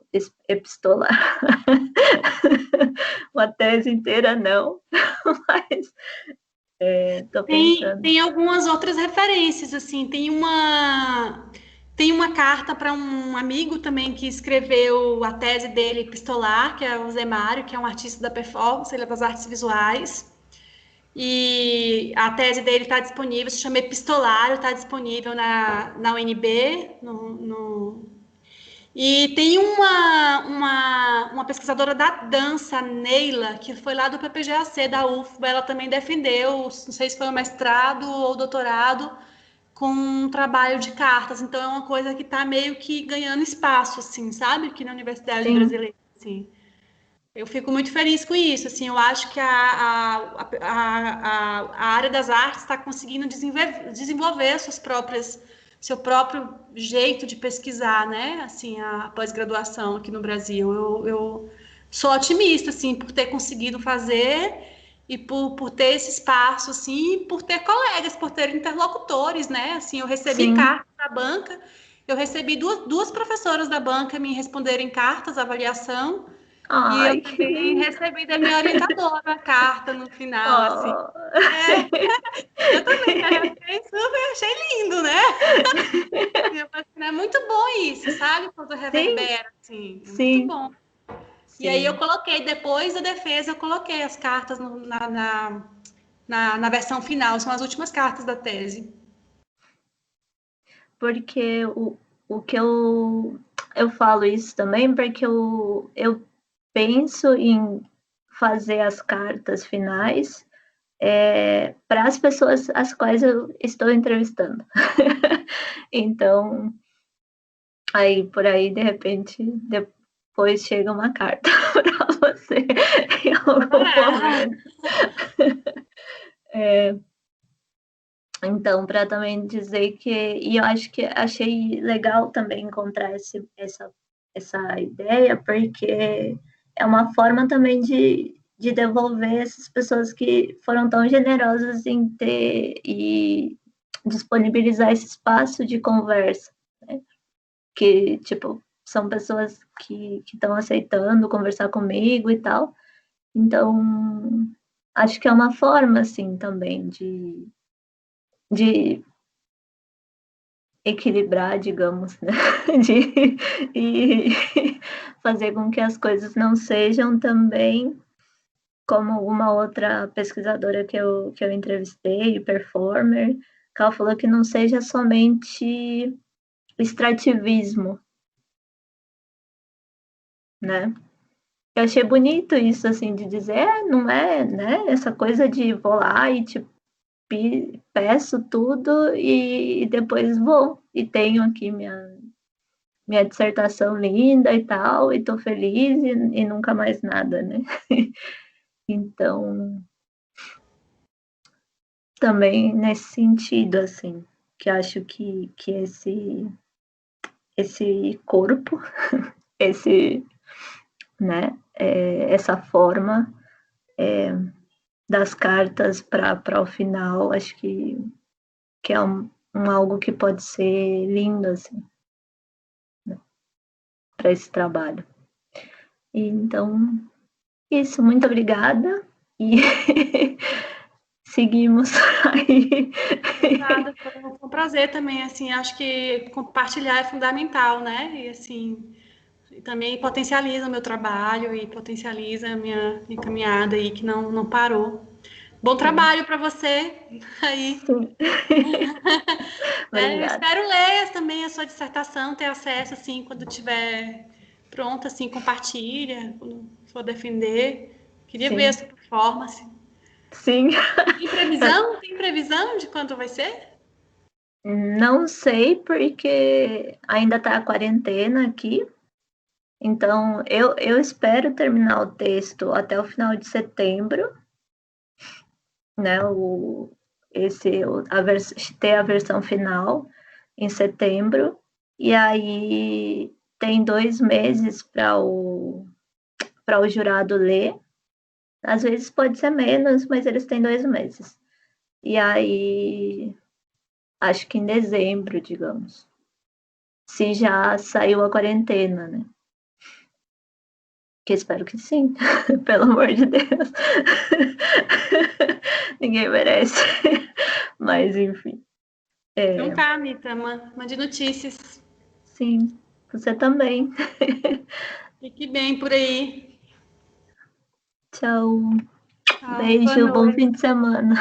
[SPEAKER 1] epistolar. Uma tese inteira não, mas estou pensando.
[SPEAKER 2] Tem algumas outras referências, assim, tem uma carta para um amigo também que escreveu a tese dele epistolar, que é o Zé Mário, que é um artista da performance, ele é das artes visuais. E a tese dele está disponível, se chama Epistolário, está disponível na UNB. E tem uma pesquisadora da dança, Neila, que foi lá do PPGAC, da UFBA, ela também defendeu, não sei se foi o mestrado ou doutorado, com um trabalho de cartas. Então é uma coisa que está meio que ganhando espaço, assim, sabe? Aqui na Universidade
[SPEAKER 1] Sim,
[SPEAKER 2] Brasileira, assim. Eu fico muito feliz com isso, assim, eu acho que a área das artes está conseguindo desenvolver seu próprio jeito de pesquisar, né, assim, a pós-graduação aqui no Brasil. Eu sou otimista, assim, por ter conseguido fazer e por ter esse espaço, assim, e por ter colegas, por ter interlocutores, né, assim, eu recebi
[SPEAKER 1] sim.
[SPEAKER 2] cartas da banca, eu recebi duas professoras da banca me responderem cartas, avaliação, e eu
[SPEAKER 1] Ai, que
[SPEAKER 2] também
[SPEAKER 1] lindo.
[SPEAKER 2] recebi da minha orientadora a carta no final, assim.
[SPEAKER 1] Oh.
[SPEAKER 2] É, eu também achei lindo, né? Eu falei assim, é muito bom isso, sabe? Quando
[SPEAKER 1] Sim,
[SPEAKER 2] reverbera, assim, é muito
[SPEAKER 1] sim,
[SPEAKER 2] bom. E aí eu
[SPEAKER 1] sim.
[SPEAKER 2] coloquei, depois da defesa, eu coloquei as cartas na versão final, são as últimas cartas da tese.
[SPEAKER 1] Porque o que eu falo isso também, porque eu penso em fazer as cartas finais para as pessoas as quais eu estou entrevistando. Então, aí por aí, de repente, depois chega uma carta para você em algum momento. Então, para também dizer que. E eu acho que achei legal também encontrar essa ideia, porque é uma forma também de devolver essas pessoas que foram tão generosas em ter e disponibilizar esse espaço de conversa, né? Que, tipo, são pessoas que estão aceitando conversar comigo e tal. Então, acho que é uma forma, assim, também de equilibrar, digamos, né? E fazer com que as coisas não sejam também como uma outra pesquisadora que eu entrevistei, performer, que ela falou que não seja somente extrativismo, né? eu achei bonito isso, assim, de dizer, não é, né? Essa coisa de vou lá e te peço tudo e depois vou. E tenho aqui minha dissertação linda e tal, e tô feliz e nunca mais nada, né? Então, também nesse sentido, assim, que acho que esse corpo, esse, né, essa forma das cartas para o final, acho que é algo que pode ser lindo, assim, né, para esse trabalho. E, então, isso, muito obrigada. E seguimos aí.
[SPEAKER 2] Nada, foi um prazer também, assim, acho que compartilhar é fundamental, né? E assim, também potencializa o meu trabalho e potencializa a minha caminhada aí, que não parou. Bom trabalho para você aí.
[SPEAKER 1] Sim.
[SPEAKER 2] Né? Eu
[SPEAKER 1] Obrigada.
[SPEAKER 2] espero ler também a sua dissertação, ter acesso, assim, quando estiver pronta, assim, compartilha, quando for defender. Queria ver a
[SPEAKER 1] Sim.
[SPEAKER 2] sua performance.
[SPEAKER 1] Sim.
[SPEAKER 2] Tem previsão? Tem previsão de quando vai ser?
[SPEAKER 1] Não sei, porque ainda está a quarentena aqui. Então, eu espero terminar o texto até o final de setembro, né? Ter a versão final em setembro. E aí tem 2 meses para o jurado ler. Às vezes pode ser menos, mas eles têm 2 meses. E aí, acho que em dezembro, digamos. Se já saiu a quarentena, né? Que espero que sim, pelo amor de Deus. Ninguém merece. Mas, enfim.
[SPEAKER 2] Então tá, Anitta, mande notícias.
[SPEAKER 1] Sim, você também.
[SPEAKER 2] Fique bem por aí.
[SPEAKER 1] Tchau.
[SPEAKER 2] Tchau, boa
[SPEAKER 1] Beijo, bom fim
[SPEAKER 2] noite.
[SPEAKER 1] de semana.